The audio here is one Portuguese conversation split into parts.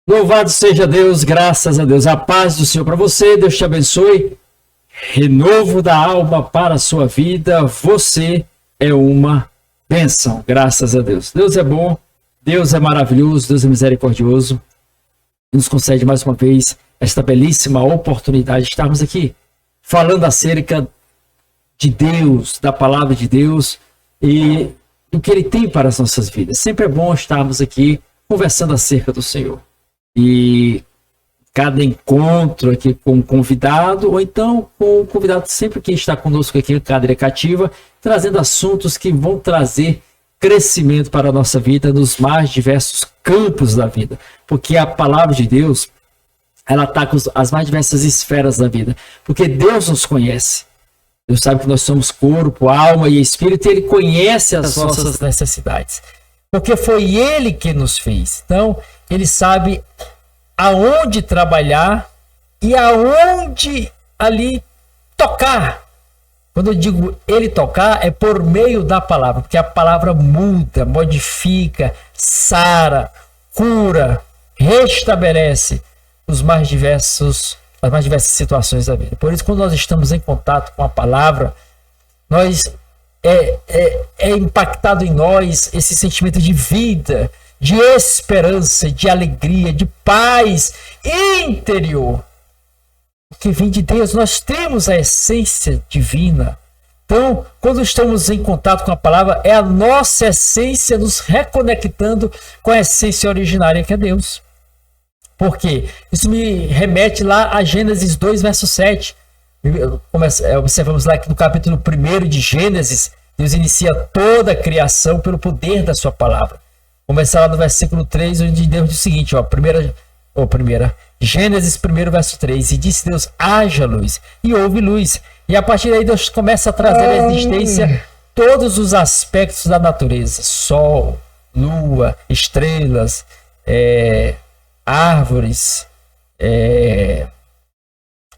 Louvado seja Deus, graças a Deus. A paz do Senhor para você, Deus te abençoe. Renovo da alma para a sua vida. Você é uma bênção, graças a Deus. Deus é bom, Deus é maravilhoso, Deus é misericordioso. Nos concede mais uma vez esta belíssima oportunidade de estarmos aqui falando acerca de Deus, da palavra de Deus e do que Ele tem para as nossas vidas. Sempre é bom estarmos aqui conversando acerca do Senhor. E cada encontro aqui com um convidado, ou então com o convidado sempre que está conosco aqui no Cadeira Cativa, trazendo assuntos que vão trazer crescimento para a nossa vida nos mais diversos campos da vida. Porque a palavra de Deus, ela está com as mais diversas esferas da vida. Porque Deus nos conhece. Deus sabe que nós somos corpo, alma e espírito, e Ele conhece as nossas necessidades. Porque foi Ele que nos fez. Então, Ele sabe aonde trabalhar e aonde ali tocar. Quando eu digo Ele tocar, é por meio da palavra. Porque a palavra muda, modifica, sara, cura, restabelece as mais diversas situações da vida. Por isso, quando nós estamos em contato com a palavra, nós é impactado em nós esse sentimento de vida, de esperança, de alegria, de paz interior que vem de Deus. Nós temos a essência divina. Então, quando estamos em contato com a palavra, é a nossa essência nos reconectando com a essência originária que é Deus. Por quê? Isso me remete lá a Gênesis 2, verso 7. Observamos lá que no capítulo 1 de Gênesis, Deus inicia toda a criação pelo poder da sua palavra. Começar lá no versículo 3, onde Deus diz o seguinte, Gênesis 1, verso 3, e disse Deus, haja luz, e houve luz. E a partir daí Deus começa a trazer à existência todos os aspectos da natureza, sol, lua, estrelas, árvores,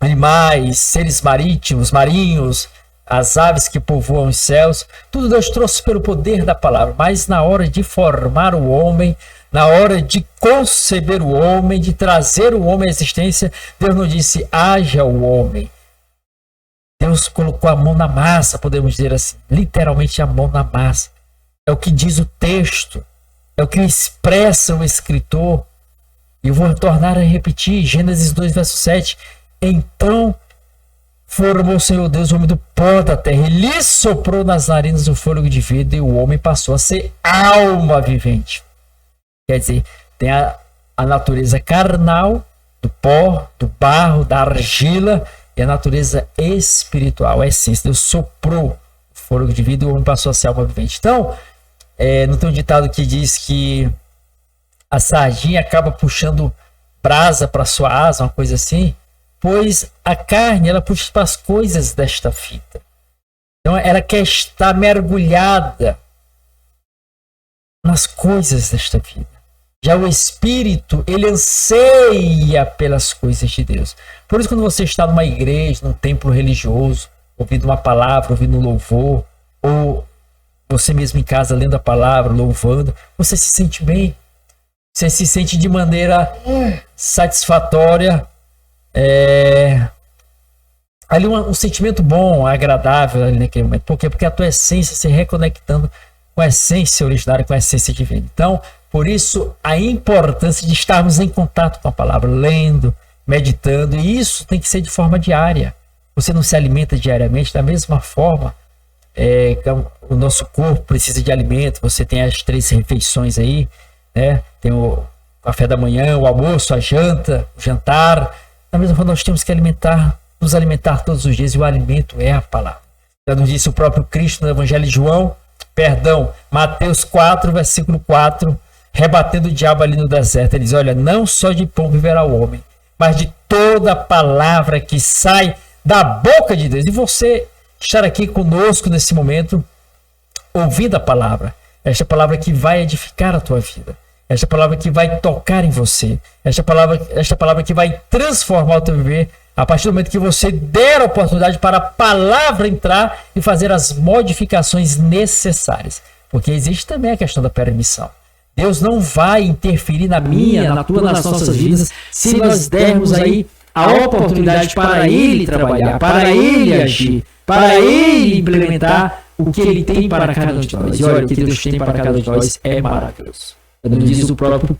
animais, seres marinhos, as aves que povoam os céus, tudo Deus trouxe pelo poder da palavra. Mas na hora de formar o homem, na hora de conceber o homem, de trazer o homem à existência, Deus não disse, haja o homem. Deus colocou a mão na massa, podemos dizer assim, literalmente a mão na massa. É o que diz o texto, é o que expressa o escritor. E eu vou tornar a repetir, Gênesis 2, verso 7. Então formou o Senhor Deus o homem do pó da terra, e lhe soprou nas narinas o fôlego de vida, e o homem passou a ser alma vivente. Quer dizer, tem a natureza carnal, do pó, do barro, da argila, e a natureza espiritual, a essência. Deus soprou o fôlego de vida e o homem passou a ser alma vivente. Então, não tem um ditado que diz que a sardinha acaba puxando brasa para sua asa, uma coisa assim, pois a carne, ela puxa para as coisas desta fita. Então, ela quer estar mergulhada nas coisas desta vida. Já o espírito, ele anseia pelas coisas de Deus. Por isso, quando você está numa igreja, num templo religioso, ouvindo uma palavra, ouvindo um louvor, ou você mesmo em casa lendo a palavra, louvando, você se sente bem. Você se sente de maneira satisfatória, ali um sentimento bom, agradável ali naquele momento. Por quê? Porque a tua essência se reconectando com a essência originária, com a essência divina. Então, por isso, a importância de estarmos em contato com a palavra, lendo, meditando, e isso tem que ser de forma diária. Você não se alimenta diariamente da mesma forma. O nosso corpo precisa de alimento, você tem as 3 refeições aí, né? Tem o café da manhã, o almoço, a janta, o jantar. Da mesma forma, nós temos que nos alimentar todos os dias, e o alimento é a palavra. Já nos disse o próprio Cristo no Evangelho de Mateus 4, versículo 4, rebatendo o diabo ali no deserto. Ele diz, olha, não só de pão viverá o homem, mas de toda palavra que sai da boca de Deus. E você estar aqui conosco nesse momento, ouvindo a palavra, esta palavra que vai edificar a tua vida, esta palavra que vai tocar em você, esta palavra que vai transformar o teu viver, a partir do momento que você der a oportunidade para a palavra entrar e fazer as modificações necessárias. Porque existe também a questão da permissão. Deus não vai interferir na minha, na tua, nas nossas vidas, se nós dermos aí a oportunidade para Ele trabalhar, para Ele agir, para Ele implementar o que Ele tem para cada um de nós. E olha, o que Deus tem para cada um de nós é maravilhoso. Quando diz o próprio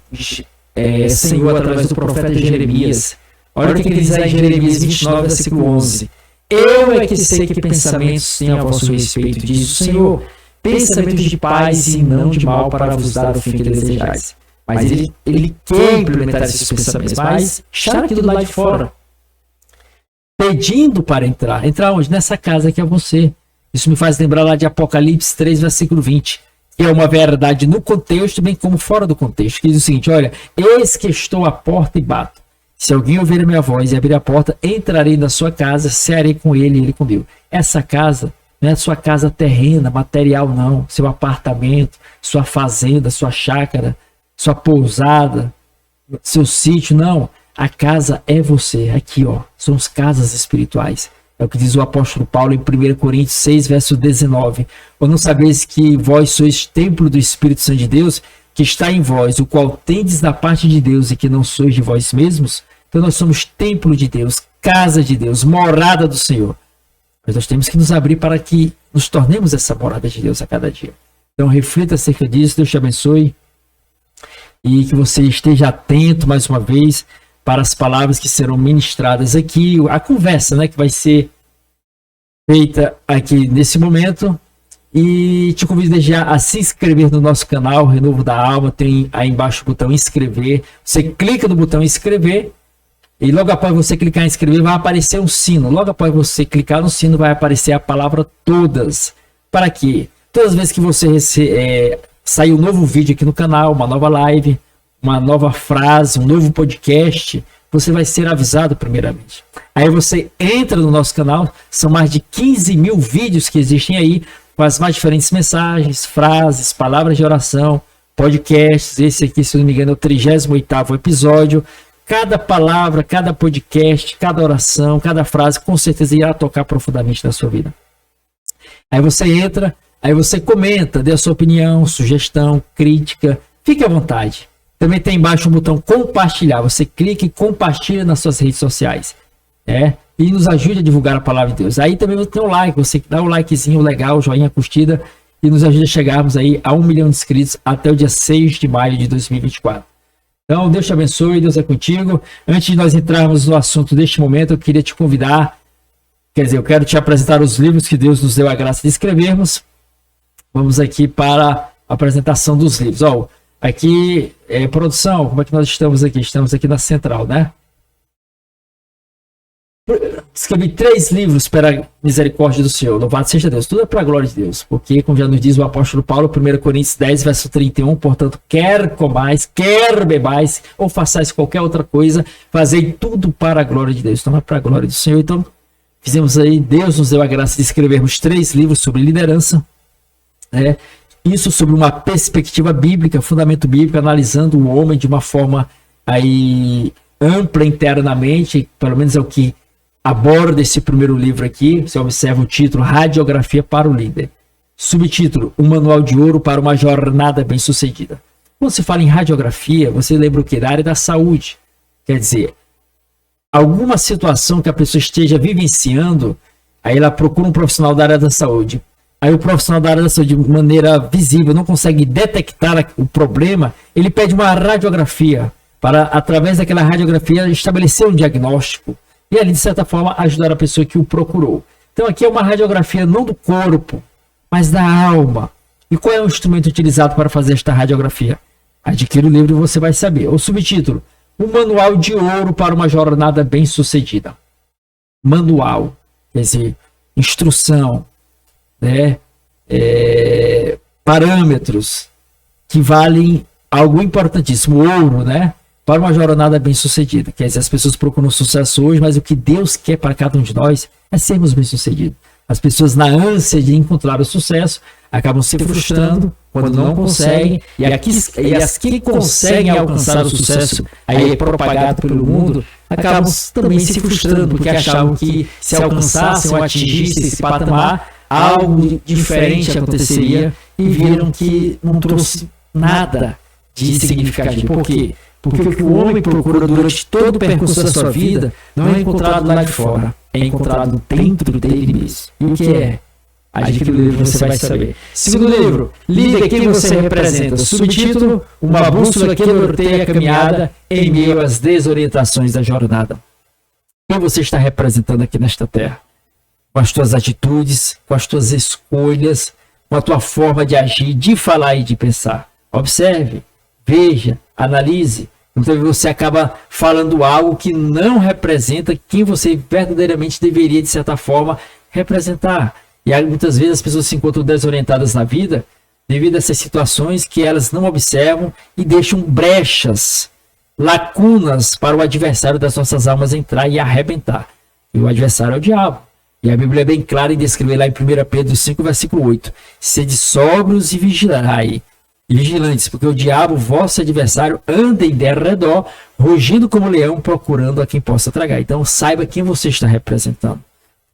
Senhor através do profeta Jeremias. Olha o que ele diz aí em Jeremias 29, versículo 11. Eu é que sei que pensamentos têm a vosso respeito, diz o Senhor, pensamentos de paz e não de mal para vos dar o fim que desejais. Mas ele quer implementar esses pensamentos, mas está aqui do lado de fora, pedindo para entrar. Entrar onde? Nessa casa que é você. Isso me faz lembrar lá de Apocalipse 3, versículo 20. Que é uma verdade no contexto, bem como fora do contexto. Que diz o seguinte, olha, eis que estou à porta e bato. Se alguém ouvir a minha voz e abrir a porta, entrarei na sua casa, cearei com ele e ele comigo. Essa casa não é sua casa terrena, material não. Seu apartamento, sua fazenda, sua chácara, sua pousada, seu sítio, não. A casa é você. Aqui, ó, são as casas espirituais. É o que diz o apóstolo Paulo em 1 Coríntios 6, verso 19. Ou não sabeis que vós sois templo do Espírito Santo de Deus, que está em vós, o qual tendes da parte de Deus e que não sois de vós mesmos? Então nós somos templo de Deus, casa de Deus, morada do Senhor. Mas nós temos que nos abrir para que nos tornemos essa morada de Deus a cada dia. Então reflita acerca disso, Deus te abençoe. E que você esteja atento mais uma vez para as palavras que serão ministradas aqui, a conversa, né, que vai ser feita aqui nesse momento. E te convido desde já a se inscrever no nosso canal Renovo da Alma. Tem aí embaixo o botão inscrever. Você clica no botão inscrever e logo após você clicar em inscrever vai aparecer um sino. Logo após você clicar no sino vai aparecer a palavra todas. Para que todas as vezes que você sair um novo vídeo aqui no canal, uma nova live, uma nova frase, um novo podcast, você vai ser avisado primeiramente. Aí você entra no nosso canal, são mais de 15 mil vídeos que existem aí, com as mais diferentes mensagens, frases, palavras de oração, podcasts. Esse aqui, se não me engano, é o 38º episódio. Cada palavra, cada podcast, cada oração, cada frase, com certeza irá tocar profundamente na sua vida. Aí você entra, aí você comenta, dê a sua opinião, sugestão, crítica, fique à vontade. Também tem embaixo um botão compartilhar. Você clica e compartilha nas suas redes sociais. E nos ajude a divulgar a palavra de Deus. Aí também você tem um like. Você dá um likezinho legal, joinha, curtida. E nos ajuda a chegarmos aí a 1 milhão de inscritos até o dia 6 de maio de 2024. Então, Deus te abençoe. Deus é contigo. Antes de nós entrarmos no assunto deste momento, eu queria te convidar. Quer dizer, eu quero te apresentar os livros que Deus nos deu a graça de escrevermos. Vamos aqui para a apresentação dos livros. Aqui, produção, como é que nós estamos aqui? Estamos aqui na central, né? Escrevi 3 livros para a misericórdia do Senhor. Louvado seja Deus. Tudo é para a glória de Deus. Porque, como já nos diz o apóstolo Paulo, 1 Coríntios 10, verso 31, portanto, quer comais, quer bebais, ou façais qualquer outra coisa, fazei tudo para a glória de Deus. Então, é para a glória do Senhor. Então, fizemos aí, Deus nos deu a graça de escrevermos 3 livros sobre liderança, isso sobre uma perspectiva bíblica, fundamento bíblico, analisando o homem de uma forma aí ampla internamente, pelo menos é o que aborda esse primeiro livro aqui. Você observa o título, Radiografia para o Líder. Subtítulo, um manual de ouro para uma jornada bem-sucedida. Quando se fala em radiografia, você lembra o que? Da área da saúde. Quer dizer, alguma situação que a pessoa esteja vivenciando, aí ela procura um profissional da área da saúde. Aí o profissional da área da saúde, de maneira visível, não consegue detectar o problema, ele pede uma radiografia para, através daquela radiografia, estabelecer um diagnóstico e ali, de certa forma, ajudar a pessoa que o procurou. Então aqui é uma radiografia não do corpo, mas da alma. E qual é o instrumento utilizado para fazer esta radiografia? Adquira o livro e você vai saber. O subtítulo, um manual de ouro para uma jornada bem-sucedida. Manual, quer dizer, instrução, parâmetros que valem algo importantíssimo, ouro, para uma jornada bem sucedida. Quer dizer, as pessoas procuram sucesso hoje, mas o que Deus quer para cada um de nós é sermos bem sucedidos. As pessoas, na ânsia de encontrar o sucesso, acabam se frustrando quando não conseguem, e as que conseguem alcançar o sucesso aí propagado pelo mundo acabam também se frustrando, porque achavam que se alcançassem ou atingissem esse patamar, algo diferente aconteceria, e viram que não trouxe nada de significativo. Por quê? Porque o que o homem procura durante todo o percurso da sua vida não é encontrado lá de fora, é encontrado dentro dele mesmo. E o que é? Adquira o livro, você vai saber. Segundo livro, Líder, quem você representa. Subtítulo, uma bússola que norteia a caminhada em meio às desorientações da jornada. Quem você está representando aqui nesta terra? Com as tuas atitudes, com as tuas escolhas, com a tua forma de agir, de falar e de pensar. Observe, veja, analise. Muitas vezes você acaba falando algo que não representa quem você verdadeiramente deveria, de certa forma, representar. E aí, muitas vezes as pessoas se encontram desorientadas na vida devido a essas situações que elas não observam e deixam brechas, lacunas para o adversário das nossas almas entrar e arrebentar. E o adversário é o diabo. E a Bíblia é bem clara em descrever lá em 1 Pedro 5, versículo 8. Sede sóbrios e vigilantes, porque o diabo, vosso adversário, anda em derredor, rugindo como leão, procurando a quem possa tragar. Então saiba quem você está representando,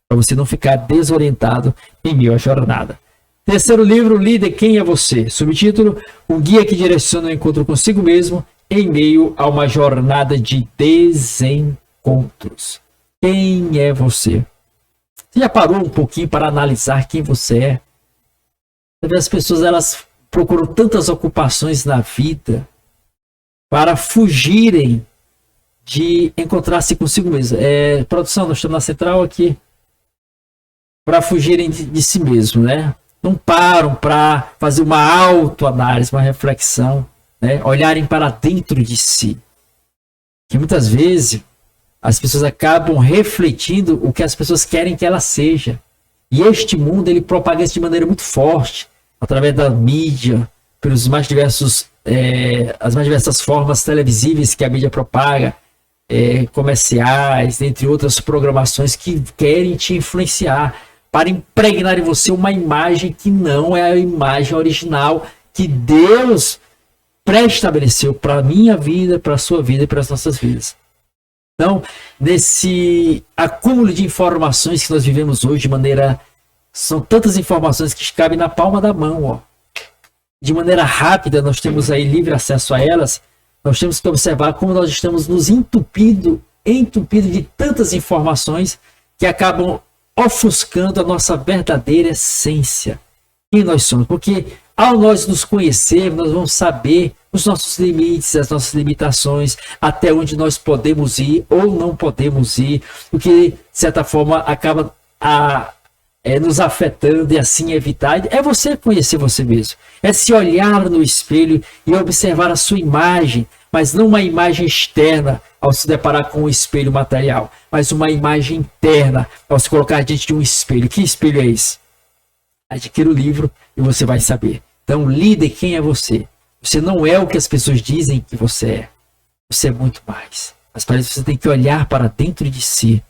para você não ficar desorientado em meio à jornada. Terceiro livro, Líder, quem é você? Subtítulo, um guia que direciona o encontro consigo mesmo em meio a uma jornada de desencontros. Quem é você? Você já parou um pouquinho para analisar quem você é? As pessoas, elas procuram tantas ocupações na vida para fugirem de encontrar-se consigo mesmo. Produção, nós estamos na central aqui. Para fugirem de si mesmo, né? Não param para fazer uma autoanálise, uma reflexão, né? Olharem para dentro de si. Que muitas vezes as pessoas acabam refletindo o que as pessoas querem que ela seja. E este mundo, ele propaga isso de maneira muito forte, através da mídia, pelos mais diversos, as mais diversas formas televisíveis que a mídia propaga, comerciais, entre outras programações que querem te influenciar, para impregnar em você uma imagem que não é a imagem original que Deus pré-estabeleceu para a minha vida, para a sua vida e para as nossas vidas. Então, nesse acúmulo de informações que nós vivemos hoje, são tantas informações que cabem na palma da mão, ó. De maneira rápida, nós temos aí livre acesso a elas. Nós temos que observar como nós estamos nos entupindo de tantas informações que acabam ofuscando a nossa verdadeira essência, quem nós somos. Porque ao nós nos conhecermos, nós vamos saber os nossos limites, as nossas limitações, até onde nós podemos ir ou não podemos ir, o que de certa forma acaba nos afetando e assim evitar. É você conhecer você mesmo, é se olhar no espelho e observar a sua imagem, mas não uma imagem externa ao se deparar com um espelho material, mas uma imagem interna ao se colocar diante de um espelho. Que espelho é esse? Adquira o livro e você vai saber. Então, líder, quem é você? Você não é o que as pessoas dizem que você é. Você é muito mais. Mas para isso você tem que olhar para dentro de si.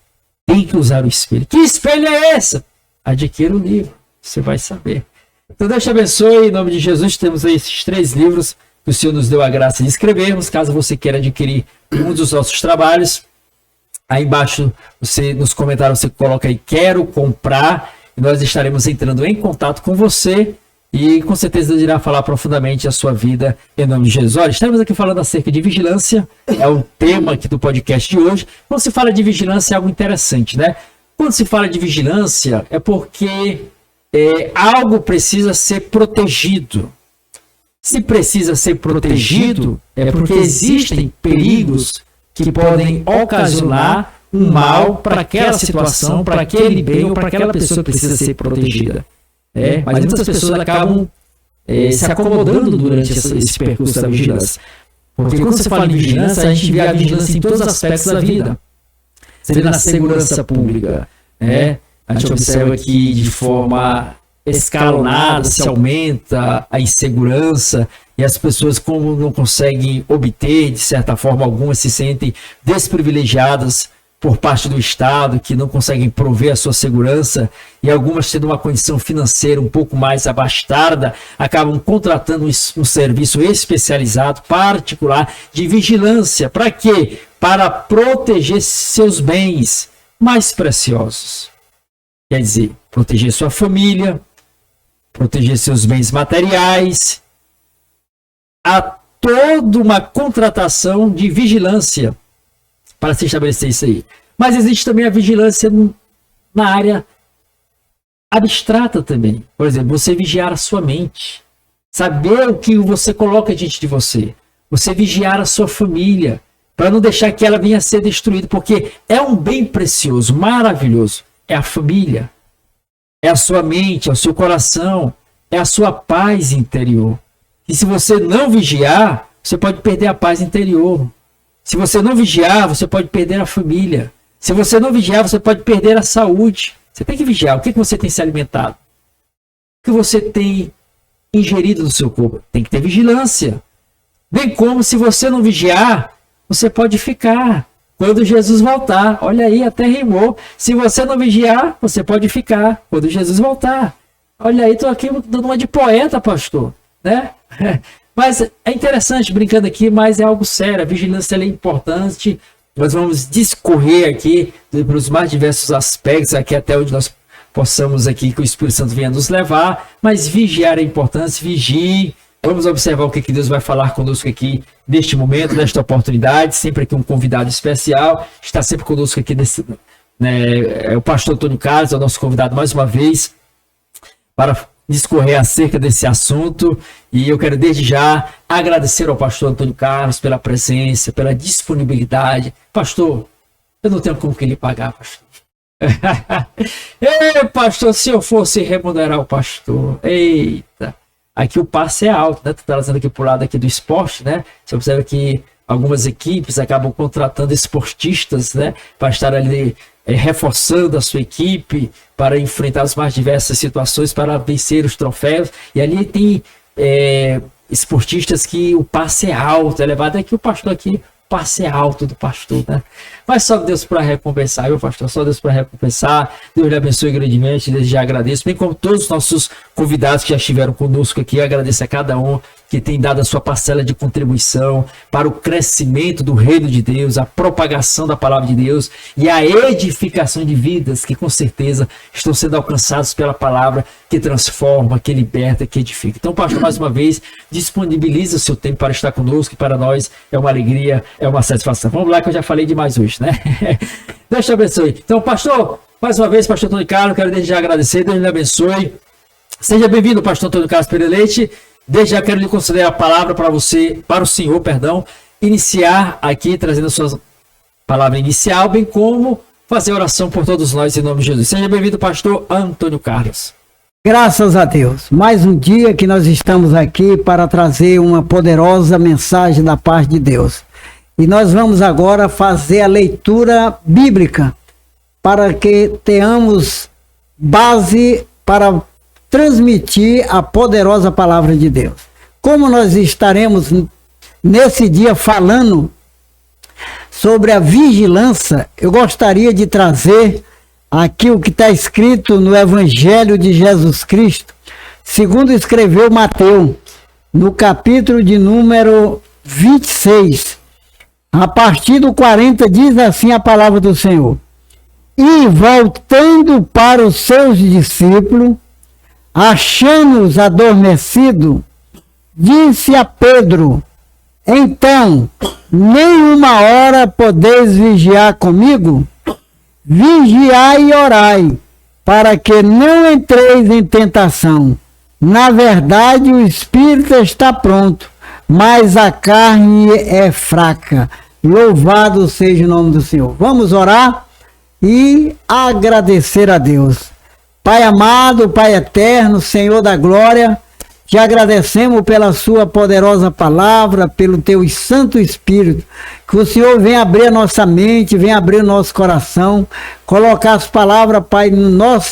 Tem que usar o espelho. Que espelho é esse? Adquira o livro. Você vai saber. Então, Deus te abençoe. Em nome de Jesus, temos aí esses 3 livros que o Senhor nos deu a graça de escrevermos. Caso você queira adquirir um dos nossos trabalhos, aí embaixo, nos comentários, você coloca aí, quero comprar, e nós estaremos entrando em contato com você, e com certeza Deus irá falar profundamente a sua vida, em nome de Jesus. Olha, estamos aqui falando acerca de vigilância, é o tema aqui do podcast de hoje. Quando se fala de vigilância, é algo interessante, né? Quando se fala de vigilância, é porque algo precisa ser protegido. Se precisa ser protegido, é porque existem perigos que podem ocasionar um mal para aquela situação, para aquele bem ou para aquela pessoa que precisa ser protegida. Mas muitas pessoas acabam se acomodando durante esse percurso da vigilância. Porque quando você fala em vigilância, a gente vê a vigilância em todos os aspectos da vida. Você vê na segurança pública, a gente observa que de forma escalonada se aumenta a insegurança e as pessoas, como não conseguem obter, de certa forma, algumas se sentem desprivilegiadas por parte do Estado, que não conseguem prover a sua segurança, e algumas, tendo uma condição financeira um pouco mais abastada, acabam contratando um serviço especializado, particular, de vigilância. Para quê? Para proteger seus bens mais preciosos. Quer dizer, proteger sua família, proteger seus bens materiais, toda uma contratação de vigilância para se estabelecer isso aí. Mas existe também a vigilância na área abstrata também. Por exemplo, você vigiar a sua mente. Saber o que você coloca diante de você. Você vigiar a sua família, para não deixar que ela venha a ser destruída, porque é um bem precioso, maravilhoso. É a família, é a sua mente, é o seu coração, é a sua paz interior. E se você não vigiar, você pode perder a paz interior. Se você não vigiar, você pode perder a família. Se você não vigiar, você pode perder a saúde. Você tem que vigiar. O que você tem se alimentado? O que você tem ingerido no seu corpo? Tem que ter vigilância. Bem como, se você não vigiar, você pode ficar quando Jesus voltar. Olha aí, até rimou. Se você não vigiar, você pode ficar quando Jesus voltar. Olha aí, estou aqui dando uma de poeta, pastor, né? Mas é interessante, brincando aqui, mas é algo sério. A vigilância é importante. Nós vamos discorrer aqui pelos mais diversos aspectos, aqui até onde nós possamos aqui, que o Espírito Santo venha nos levar. Mas vigiar é importante, vigie. Vamos observar o que Deus vai falar conosco aqui neste momento, nesta oportunidade. Sempre aqui um convidado especial. Está sempre conosco aqui nesse, né, é o pastor Antônio Carlos, é o nosso convidado mais uma vez para discorrer acerca desse assunto. E eu quero desde já agradecer ao pastor Antônio Carlos pela presença, pela disponibilidade. Pastor, eu não tenho como que lhe pagar, pastor. Ei, pastor, se eu fosse remunerar o pastor, eita. Aqui o passe é alto, né? Tu tá trazendo aqui pro lado aqui do esporte, né? Você observa que algumas equipes acabam contratando esportistas, né? Para estar ali reforçando a sua equipe, para enfrentar as mais diversas situações, para vencer os troféus. E ali tem esportistas que o passe é alto, elevado. É que o pastor aqui, passe é alto do pastor, né? Mas só Deus para recompensar, meu pastor, só Deus para recompensar. Deus lhe abençoe grandemente, desde já agradeço, bem como todos os nossos convidados que já estiveram conosco aqui. Agradeço a cada um que tem dado a sua parcela de contribuição para o crescimento do reino de Deus, a propagação da palavra de Deus e a edificação de vidas que com certeza estão sendo alcançados pela palavra que transforma, que liberta, que edifica. Então, pastor, mais uma vez, disponibiliza o seu tempo para estar conosco, e para nós é uma alegria, é uma satisfação. Vamos lá, que eu já falei demais hoje, né? Deus te abençoe. Então, pastor, mais uma vez, pastor Antônio Carlos, quero desde já agradecer, Deus lhe abençoe. Seja bem-vindo, pastor Antônio Carlos Pereira Leite. Desde já quero lhe conceder a palavra para o senhor, iniciar aqui, trazendo a sua palavra inicial, bem como fazer oração por todos nós, em nome de Jesus. Seja bem-vindo, pastor Antônio Carlos. Graças a Deus. Mais um dia que nós estamos aqui para trazer uma poderosa mensagem da parte de Deus. E nós vamos agora fazer a leitura bíblica para que tenhamos base para transmitir a poderosa palavra de Deus. Como nós estaremos nesse dia falando sobre a vigilância, eu gostaria de trazer aqui o que está escrito no Evangelho de Jesus Cristo, segundo escreveu Mateus, no capítulo de número 26, a partir do 40, diz assim a palavra do Senhor: E voltando para os seus discípulos, achando-os adormecidos, disse a Pedro: Então, nem uma hora podeis vigiar comigo? Vigiai e orai, para que não entreis em tentação. Na verdade, o espírito está pronto, mas a carne é fraca. Louvado seja o nome do Senhor. Vamos orar e agradecer a Deus. Pai amado, Pai eterno, Senhor da glória, te agradecemos pela sua poderosa palavra, pelo teu Santo Espírito, que o Senhor venha abrir a nossa mente, venha abrir o nosso coração, colocar as palavras, Pai,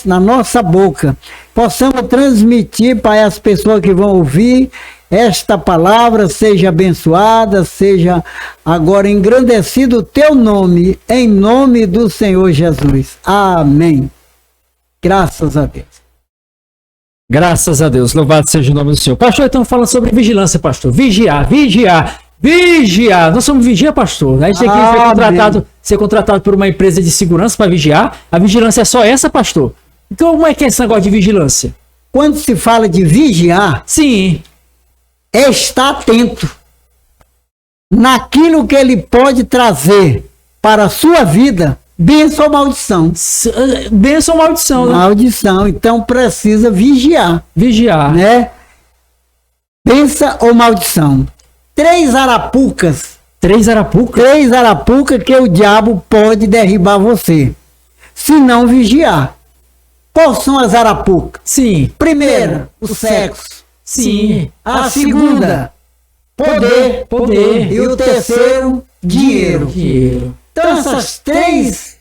na nossa boca, possamos transmitir, Pai, às pessoas que vão ouvir esta palavra, seja abençoada, seja agora engrandecido o teu nome, em nome do Senhor Jesus. Amém. Graças a Deus. Graças a Deus, louvado seja o nome do Senhor. Pastor, então falando sobre vigilância, pastor. Vigiar. Nós somos vigia, pastor. A gente tem que ser contratado por uma empresa de segurança para vigiar. A vigilância é só essa, pastor? Então, como é que é esse negócio de vigilância? Quando se fala de vigiar, sim, é estar atento. naquilo que ele pode trazer para a sua vida, bênção ou maldição. Bênção ou maldição, né? Maldição, então precisa vigiar. Vigiar. Né? Bênção ou maldição. 3 arapucas. 3 arapucas? 3 arapucas que o diabo pode derribar você, se não vigiar. Quais são as arapucas? Sim. Primeira, o sexo. Sim. A segunda, poder. E o terceiro, dinheiro. Então essas 3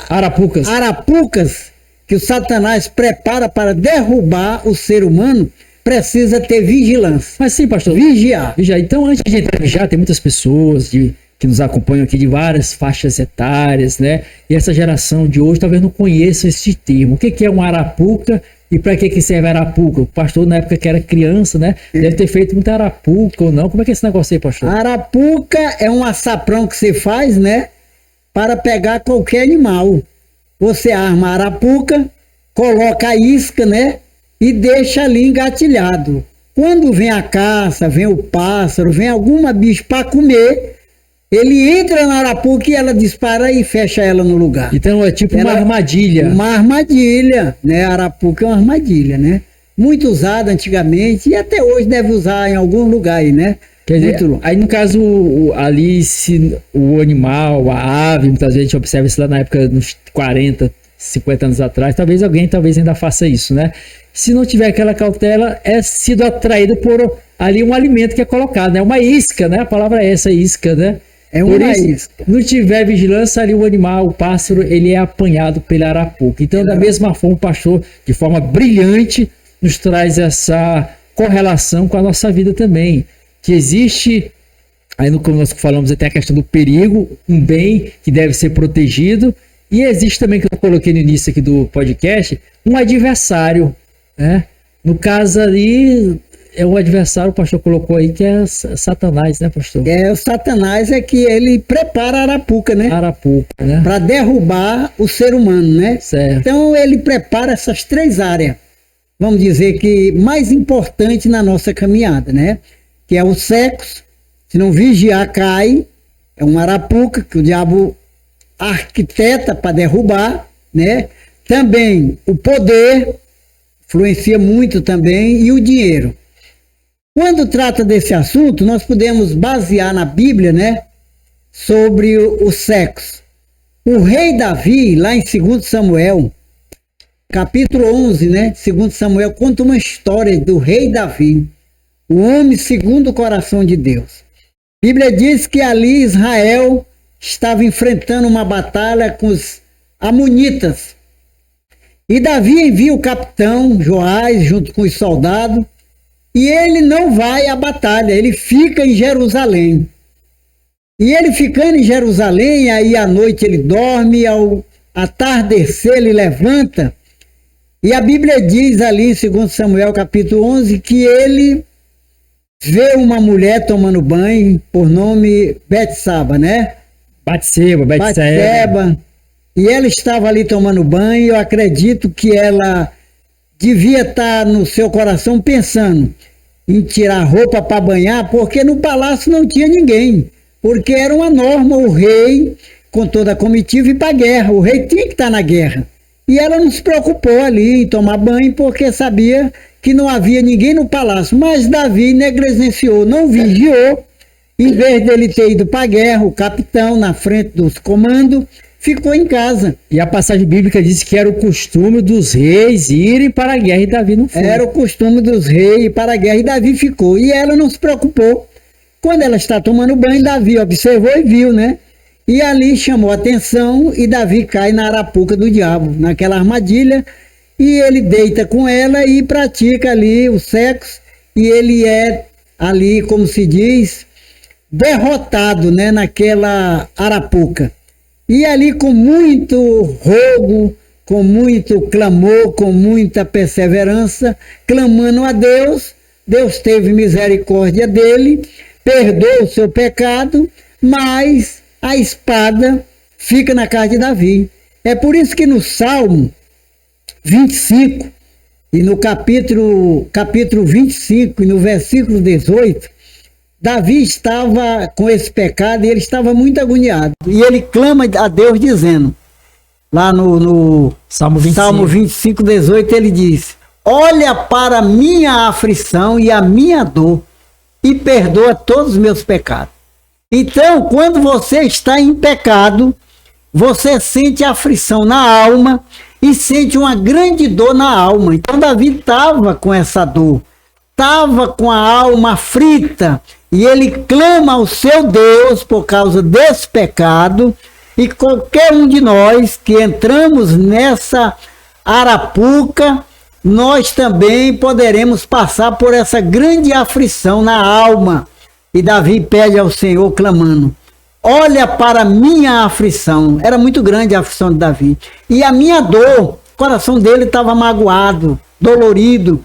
arapucas que o Satanás prepara para derrubar o ser humano, precisa ter vigilância. Mas sim, pastor. Vigiar. Então, antes de entrar em vigiar, tem muitas pessoas que nos acompanham aqui de várias faixas etárias, né? E essa geração de hoje talvez não conheça esse termo. O que é uma arapuca e para que serve a arapuca? O pastor, na época que era criança, né? Deve ter feito muita arapuca ou não. Como é que é esse negócio aí, pastor? A arapuca é um açaprão que você faz, né? Para pegar qualquer animal. Você arma a arapuca, coloca a isca, né? E deixa ali engatilhado. Quando vem a caça, vem o pássaro, vem alguma bicho para comer, ele entra na arapuca e ela dispara e fecha ela no lugar. Então é tipo uma armadilha. Uma armadilha, né? A arapuca é uma armadilha, né? Muito usada antigamente e até hoje deve usar em algum lugar aí, né? Quer dizer, aí no caso, ali se o animal, a ave, muitas vezes a gente observa isso lá na época, nos 40, 50 anos atrás, talvez alguém ainda faça isso, né? Se não tiver aquela cautela, é sido atraído por ali um alimento que é colocado, né? Uma isca, né? A palavra é essa, isca, né? É uma isca. Não tiver vigilância, ali o animal, o pássaro, ele é apanhado pela arapuca. Então, da mesma forma, o pastor, de forma brilhante, nos traz essa correlação com a nossa vida também. Que existe, aí como nós falamos, até a questão do perigo, um bem que deve ser protegido, e existe também, que eu coloquei no início aqui do podcast, um adversário, né? No caso ali, é o adversário, o pastor colocou aí, que é Satanás, né, pastor? O Satanás é que ele prepara a arapuca, né? Arapuca, né? Para derrubar o ser humano, né? Certo. Então ele prepara essas 3 áreas, vamos dizer que mais importante na nossa caminhada, né? Que é o sexo, se não vigiar cai, é uma arapuca que o diabo arquiteta para derrubar, né? Também o poder influencia muito também, e o dinheiro. Quando trata desse assunto, nós podemos basear na Bíblia, né? Sobre o sexo. O rei Davi, lá em 2 Samuel, capítulo 11, né? 2 Samuel conta uma história do rei Davi, o homem segundo o coração de Deus. A Bíblia diz que ali Israel estava enfrentando uma batalha com os amonitas. E Davi envia o capitão Joás junto com os soldados, e ele não vai à batalha, ele fica em Jerusalém. E ele ficando em Jerusalém, aí à noite ele dorme, ao atardecer ele levanta, e a Bíblia diz ali em 2 Samuel capítulo 11 que ele vê uma mulher tomando banho, por nome Betsaba, né? Batseba. E ela estava ali tomando banho. Eu acredito que ela devia estar no seu coração pensando em tirar roupa para banhar, porque no palácio não tinha ninguém. Porque era uma norma, o rei, com toda a comitiva, ir para a guerra. O rei tinha que estar na guerra. E ela não se preocupou ali em tomar banho, porque sabia que não havia ninguém no palácio. Mas Davi negligenciou, não vigiou. Em vez dele ter ido para a guerra, o capitão na frente dos comandos ficou em casa. E a passagem bíblica diz que era o costume dos reis irem para a guerra e Davi não foi. Era o costume dos reis ir para a guerra e Davi ficou. E ela não se preocupou. Quando ela está tomando banho, Davi observou e viu, né? E ali chamou a atenção e Davi cai na arapuca do diabo, naquela armadilha, e ele deita com ela e pratica ali o sexo, e ele é ali, como se diz, derrotado, né, naquela arapuca. E ali com muito rogo, com muito clamor, com muita perseverança, clamando a Deus, Deus teve misericórdia dele, perdoou o seu pecado, mas a espada fica na casa de Davi. É por isso que no Salmo 25, e no capítulo 25, e no versículo 18, Davi estava com esse pecado e ele estava muito agoniado. E ele clama a Deus dizendo, lá no Salmo 25. Salmo 25, 18, ele diz: olha para a minha aflição e a minha dor e perdoa todos os meus pecados. Então, quando você está em pecado, você sente aflição na alma e sente uma grande dor na alma. Então, Davi estava com essa dor, estava com a alma aflita, e ele clama ao seu Deus por causa desse pecado. E qualquer um de nós que entramos nessa arapuca, nós também poderemos passar por essa grande aflição na alma. E Davi pede ao Senhor clamando: olha para a minha aflição. Era muito grande a aflição de Davi. E a minha dor, o coração dele estava magoado, dolorido.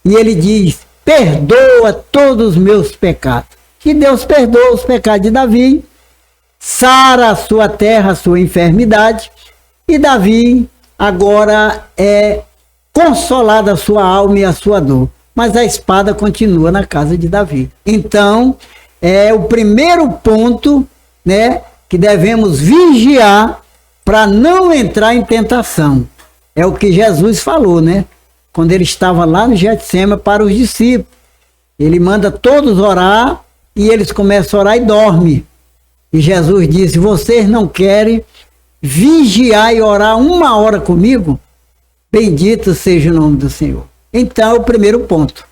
E ele diz: perdoa todos os meus pecados. Que Deus perdoa os pecados de Davi, sara a sua terra, a sua enfermidade. E Davi agora é consolada a sua alma e a sua dor. Mas a espada continua na casa de Davi. Então, é o primeiro ponto, né, que devemos vigiar para não entrar em tentação. É o que Jesus falou, né? Quando ele estava lá no Getsêmani para os discípulos. Ele manda todos orar e eles começam a orar e dormem. E Jesus disse: vocês não querem vigiar e orar 1 hora comigo? Bendito seja o nome do Senhor. Então, é o primeiro ponto.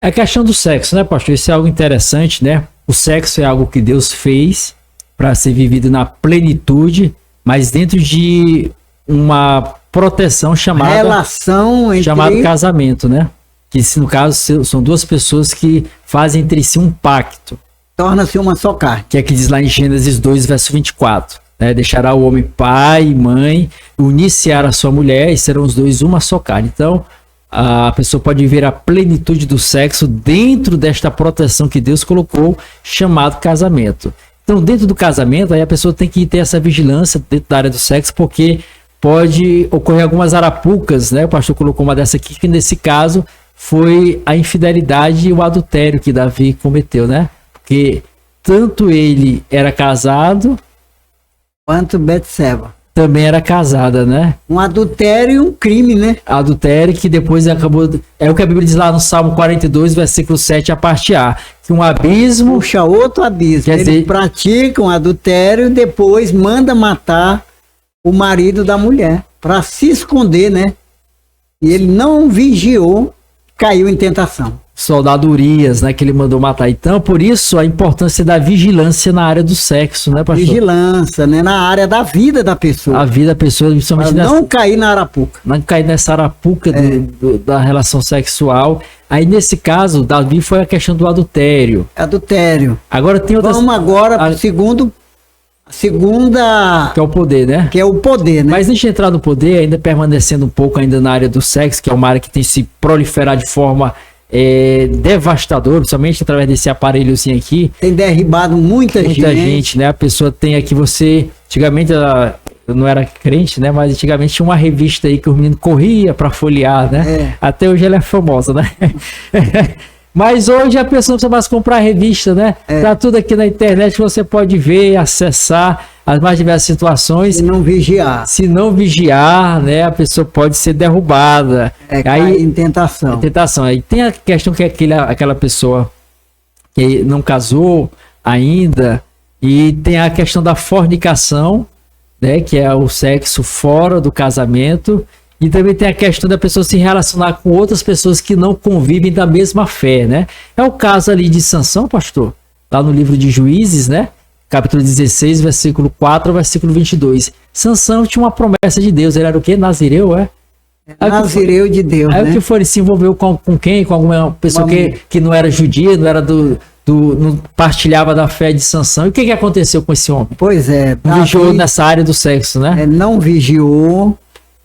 É a questão do sexo, né, pastor? Isso é algo interessante, né? O sexo é algo que Deus fez para ser vivido na plenitude, mas dentro de uma proteção chamada relação entre... chamado casamento, né? Que no caso são duas pessoas que fazem entre si um pacto. Torna-se uma só carne. Que é que diz lá em Gênesis 2, verso 24. Né? Deixará o homem pai e mãe, unir-se a sua mulher e serão os dois uma só carne. Então, a pessoa pode ver a plenitude do sexo dentro desta proteção que Deus colocou, chamado casamento. Então, dentro do casamento, aí a pessoa tem que ter essa vigilância dentro da área do sexo, porque pode ocorrer algumas arapucas, né? O pastor colocou uma dessa aqui, que nesse caso foi a infidelidade e o adultério que Davi cometeu, né? Porque tanto ele era casado, quanto Betseba também era casada, né? Um adultério e um crime, né? Adultério que depois acabou... É o que a Bíblia diz lá no Salmo 42, versículo 7, a parte A. Que um abismo... puxa outro abismo. Quer dizer... Eles praticam adultério e depois manda matar o marido da mulher para se esconder, né? E ele não vigiou, caiu em tentação. Soldado Urias, né, que ele mandou matar. Então, por isso, a importância da vigilância na área do sexo, né, pastor? Vigilância, né, na área da vida da pessoa. A vida da pessoa, principalmente pra não cair na arapuca. Não cair nessa arapuca da relação sexual. Aí, nesse caso, Davi foi a questão do adultério. Adultério. Agora tem outras... Vamos agora para o segunda... Que é o poder, né? Que é o poder, né? Mas antes de entrar no poder, ainda permanecendo um pouco ainda na área do sexo, que é uma área que tem se proliferar de forma devastadora, principalmente através desse aparelhozinho aqui. Tem derribado muita gente, né? A pessoa tem aqui, antigamente eu não era crente, né? Mas antigamente tinha uma revista aí que o menino corria para folhear, né? Até hoje ela é famosa, né? Mas hoje a pessoa não precisa mais comprar revista, né? Tá tudo aqui na internet, você pode ver, acessar as mais diversas situações. Se não vigiar, né? A pessoa pode ser derrubada. Aí em tentação. Aí tem a questão que aquela pessoa que não casou ainda, e tem a questão da fornicação, né? Que é o sexo fora do casamento. E também tem a questão da pessoa se relacionar com outras pessoas que não convivem da mesma fé, né? É o caso ali de Sansão, pastor, lá no livro de Juízes, né? Capítulo 16, versículo 4 ao versículo 22. Sansão tinha uma promessa de Deus, ele era o quê? Nazireu, é? Nazireu de Deus, né? Aí o que foi, ele se envolveu com quem? Com alguma pessoa que não era judia, não era não partilhava da fé de Sansão. E o que aconteceu com esse homem? Pois é. Não vigiou nessa área do sexo, né? Não vigiou.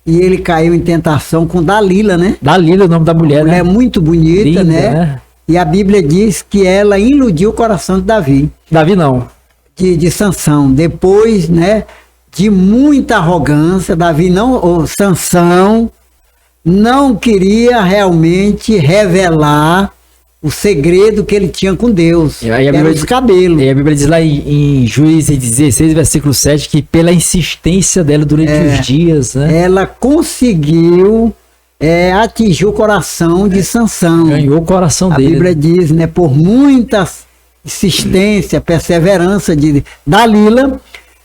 E ele caiu em tentação com Dalila, né? Dalila, o nome da mulher, né? Mulher muito bonita, linda, né? E a Bíblia diz que ela iludiu o coração de Davi. Davi não. De Sansão. Depois, né? De muita arrogância, Sansão não queria realmente revelar o segredo que ele tinha com Deus, E aí a era Bíblia os diz- cabelos. E a Bíblia diz lá em Juízes 16, versículo 7, que pela insistência dela durante os dias, né? Ela conseguiu atingir o coração de Sansão. Ganhou o coração A dele. Bíblia diz, né, por muita insistência, perseverança de Dalila,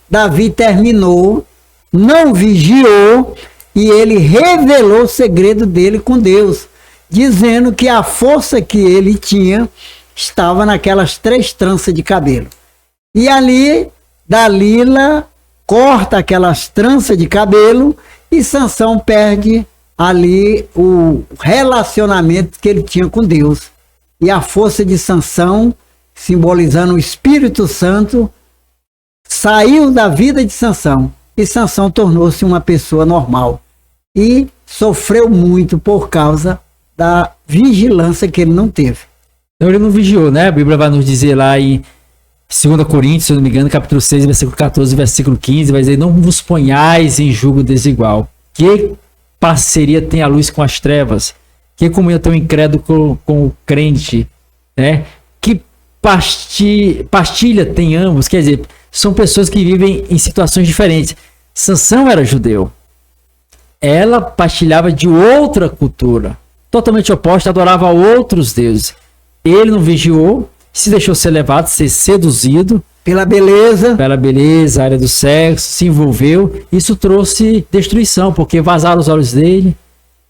Davi terminou, não vigiou, e ele revelou o segredo dele com Deus, dizendo que a força que ele tinha estava naquelas 3 tranças de cabelo. E ali, Dalila corta aquelas tranças de cabelo e Sansão perde ali o relacionamento que ele tinha com Deus. E a força de Sansão, simbolizando o Espírito Santo, saiu da vida de Sansão. E Sansão tornou-se uma pessoa normal. E sofreu muito por causa da vigilância que ele não teve. Então ele não vigiou, né? A Bíblia vai nos dizer lá em 2 Coríntios, se eu não me engano, capítulo 6, versículo 14, versículo 15, vai dizer: não vos ponhais em julgo desigual. Que parceria tem a luz com as trevas? Que comunhão tem o incrédulo com o crente? Né? Que pastilha tem ambos? Quer dizer, são pessoas que vivem em situações diferentes. Sansão era judeu. Ela partilhava de outra cultura, totalmente oposta, adorava outros deuses. Ele não vigiou, se deixou ser levado, ser seduzido Pela beleza, pela beleza, área do sexo, se envolveu. Isso trouxe destruição, porque vazaram os olhos dele,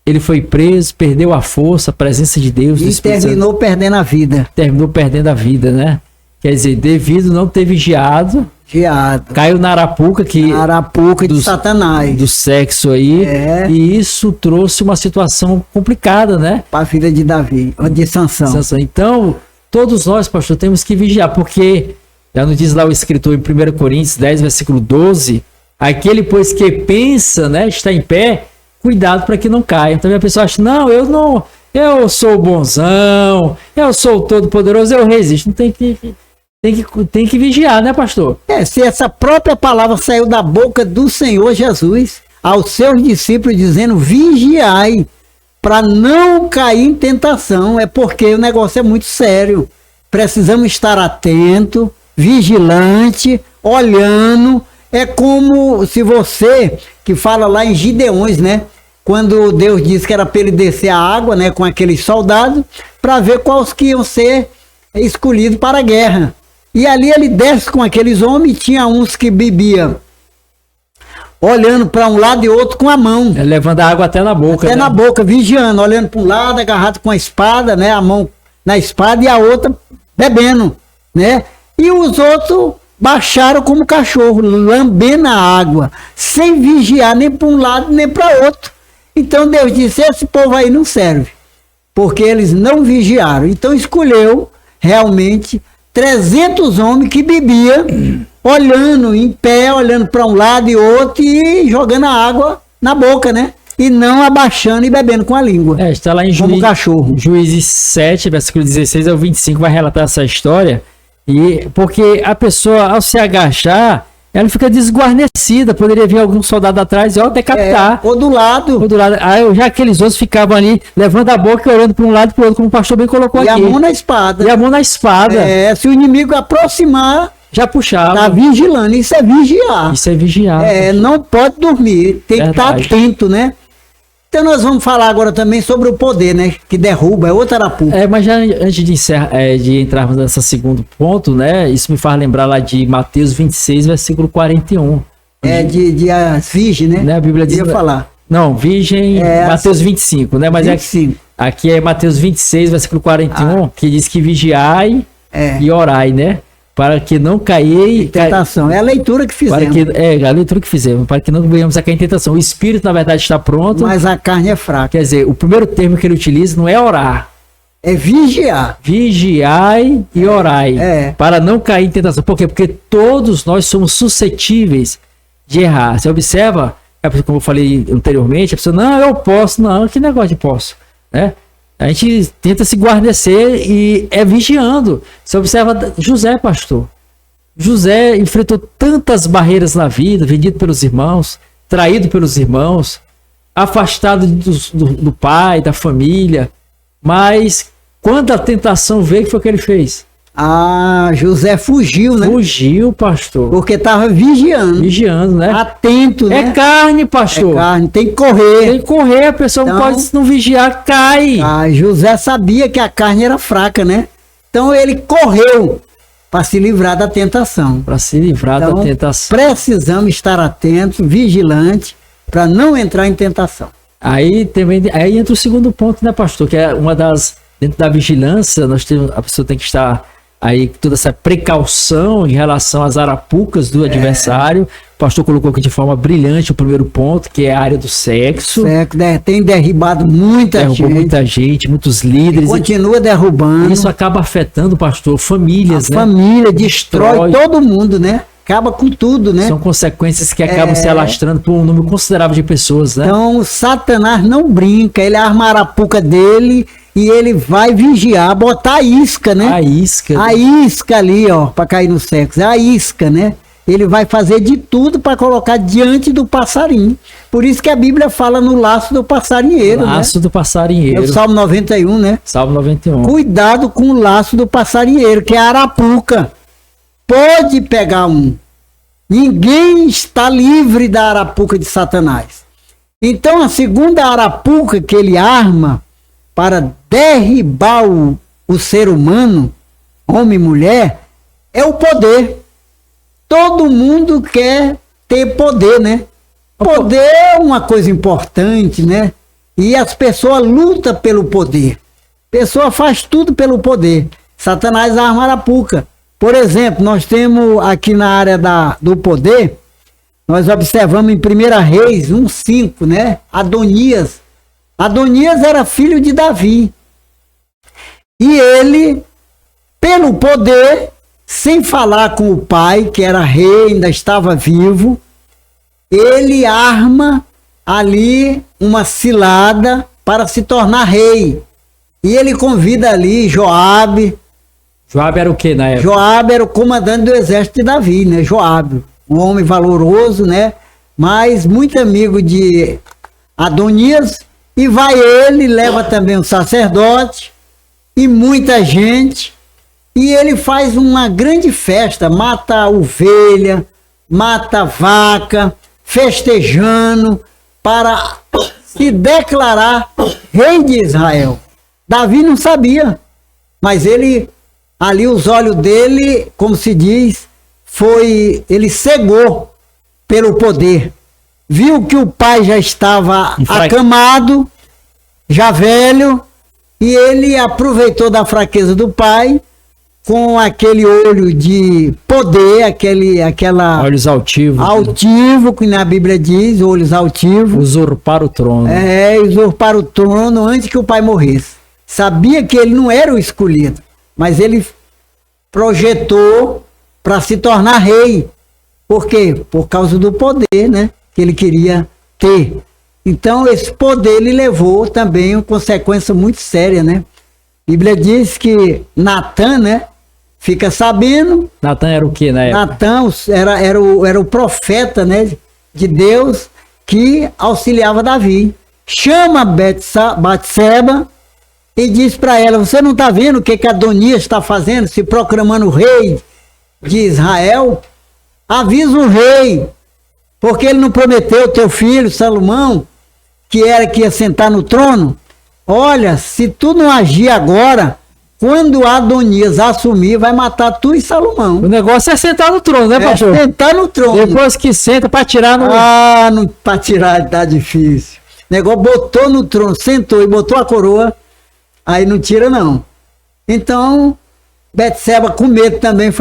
ele foi preso, perdeu a força, a presença de Deus. do e Espírito Santo. terminou perdendo a vida. Terminou perdendo a vida, né? Quer dizer, devido não ter vigiado, Viado. caiu na arapuca que Arapuca de dos- Satanás. do sexo aí, e isso trouxe uma situação complicada, né? Para a vida de Davi, ou de Sansão. Sansão. Então, todos nós, pastor, temos que vigiar, porque já nos diz lá o escritor em 1 Coríntios 10, versículo 12, aquele, pois, que pensa, né, está em pé, cuidado para que não caia. Então a pessoa acha, não, eu sou bonzão, eu sou todo poderoso, eu resisto. Não tem que vigiar, né, pastor? Se essa própria palavra saiu da boca do Senhor Jesus aos seus discípulos dizendo: vigiai para não cair em tentação, é porque o negócio é muito sério. Precisamos estar atento, vigilante, olhando. É como se você, que fala lá em Gideões, né? Quando Deus disse que era para ele descer a água, né, com aqueles soldados, para ver quais que iam ser escolhidos para a guerra. E ali ele desce com aqueles homens, tinha uns que bebiam olhando para um lado e outro com a mão. Levando a água até na boca. Até né? na boca, vigiando, olhando para um lado, agarrado com a espada, né? A mão na espada e a outra bebendo, né? E os outros baixaram como cachorro, lambendo a água, sem vigiar nem para um lado nem para outro. Então Deus disse: esse povo aí não serve, porque eles não vigiaram. Então escolheu realmente 300 homens que bebiam, olhando em pé, olhando para um lado e outro e jogando a água na boca, né? E não abaixando e bebendo com a língua. Está lá em Como cachorro. Juízes 7, versículo 16 ao 25, vai relatar essa história. E porque a pessoa, ao se agachar, ela fica desguarnecida. Poderia vir algum soldado atrás e decapitar. Ou do lado. Ou do lado. Aí já aqueles outros ficavam ali, levando a boca e olhando para um lado e para o outro, como o pastor bem colocou E aqui. a mão na espada. E a mão na espada. Se o inimigo aproximar, Já puxava. tá vigilando. Isso é vigiar. Isso é vigiar. Não pode dormir. Tem que estar Verdade. atento, né? Então nós vamos falar agora também sobre o poder, né? Que derruba, é outra arapuca. Mas já antes de entrarmos nesse segundo ponto, né? Isso me faz lembrar lá de Mateus 26, versículo 41. De as virgens, né? Né? A Bíblia diz. Eu ia falar. Não, virgem, Mateus 25, né? Mas 25. Aqui é Mateus 26, versículo 41, que diz que vigiai e orai, né? Para que não cair Tentação. É a leitura que fizemos. a leitura que fizemos, para que não venhamos a cair em tentação. O espírito, na verdade, está pronto. Mas a carne é fraca. Quer dizer, o primeiro termo que ele utiliza não é orar. É vigiar. Vigiai e orai. É. Para não cair em tentação. Por quê? Porque todos nós somos suscetíveis de errar. Você observa, como eu falei anteriormente, a pessoa, não, eu posso. Não, que negócio de posso, né? A gente tenta se guarnecer e é vigiando. Você observa José, pastor. José enfrentou tantas barreiras na vida, vendido pelos irmãos, traído pelos irmãos, afastado do pai, da família, mas Quando a tentação veio, o que foi que ele fez? José fugiu, né? Fugiu, pastor. Porque estava vigiando. Vigiando, né? Atento, né? É carne, pastor. É carne, tem que correr. Tem que correr, a pessoa não pode não vigiar, cai. José sabia que a carne era fraca, né? Então ele correu para se livrar da tentação. Para se livrar da tentação. Precisamos estar atentos, vigilantes, para não entrar em tentação. Aí entra o segundo ponto, né, pastor? Que é uma das... Dentro da vigilância, a pessoa tem que estar aí toda essa precaução em relação às arapucas do adversário. O pastor colocou aqui de forma brilhante o primeiro ponto, que é a área do sexo. Tem derribado muita gente, muitos líderes. E continua derrubando. Isso acaba afetando, pastor, famílias, né? Família destrói todo mundo, né? Acaba com tudo, né? São consequências que acabam se alastrando por um número considerável de pessoas, né? Então, Satanás não brinca, ele arma a arapuca dele e ele vai vigiar, botar a isca, né? A isca. A isca ali, ó, para cair no sexo. É a isca, né? Ele vai fazer de tudo para colocar diante do passarinho. Por isso que a Bíblia fala no laço do passarinheiro, laço do passarinheiro. É o Salmo 91, né? Salmo 91. Cuidado com o laço do passarinheiro, que é a arapuca. Pode pegar um. Ninguém está livre da arapuca de Satanás. Então, a segunda arapuca que ele arma para derribar o ser humano, homem e mulher, é o poder. Todo mundo quer ter poder, né? Poder é uma coisa importante, né? E as pessoas lutam pelo poder. A pessoa faz tudo pelo poder. Satanás arma a arapuca. Por exemplo, nós temos aqui na área do poder, nós observamos em 1 Reis 1:5, né? Adonias. Adonias era filho de Davi. E ele, pelo poder, sem falar com o pai, que era rei, ainda estava vivo, ele arma ali uma cilada para se tornar rei. E ele convida ali Joabe. Joabe era o que na época? Joabe era o comandante do exército de Davi, né? Joabe, um homem valoroso, né? Mas muito amigo de Adonias. E vai ele, leva também um sacerdote e muita gente. E ele faz uma grande festa, mata a ovelha, mata a vaca, festejando para se declarar rei de Israel. Davi não sabia, mas ele, ali os olhos dele, como se diz, ele cegou pelo poder. Viu que o pai já estava acamado, já velho, e ele aproveitou da fraqueza do pai, com aquele olho de poder, aquela olhos altivos, altivo, que na Bíblia diz, olhos altivos. Usurpar o trono. Usurpar o trono antes que o pai morresse. Sabia que ele não era o escolhido, mas ele projetou para se tornar rei. Por quê? Por causa do poder, né? Que ele queria ter. Então, esse poder lhe levou também uma consequência muito séria, né? A Bíblia diz que Natã, né? Fica sabendo. Natã era o que na época? Natã era o profeta, né? De Deus que auxiliava Davi. Chama Batseba e diz para ela: você não está vendo o que Adonias está fazendo, se proclamando rei de Israel? Avisa o rei, porque ele não prometeu teu filho Salomão, que ia sentar no trono? Olha, se tu não agir agora, quando Adonias assumir, vai matar tu e Salomão. O negócio é sentar no trono, né, pastor? Sentar no trono. Depois que senta, para tirar no... para tirar tá difícil. O negócio botou no trono, sentou e botou a coroa, aí não tira não. Então, Betseba, com medo também,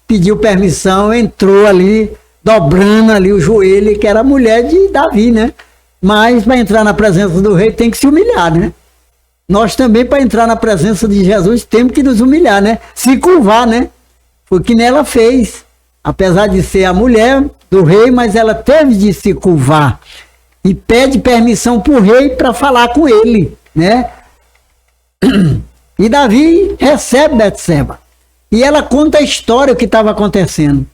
pediu permissão, entrou ali, dobrando ali o joelho, que era a mulher de Davi, né? Mas para entrar na presença do rei tem que se humilhar, né? Nós também, para entrar na presença de Jesus, temos que nos humilhar, né? Se curvar, né? Foi o que ela fez. Apesar de ser a mulher do rei, mas ela teve de se curvar. E pede permissão para o rei para falar com ele, né? E Davi recebe Betseba. E ela conta a história, o que estava acontecendo.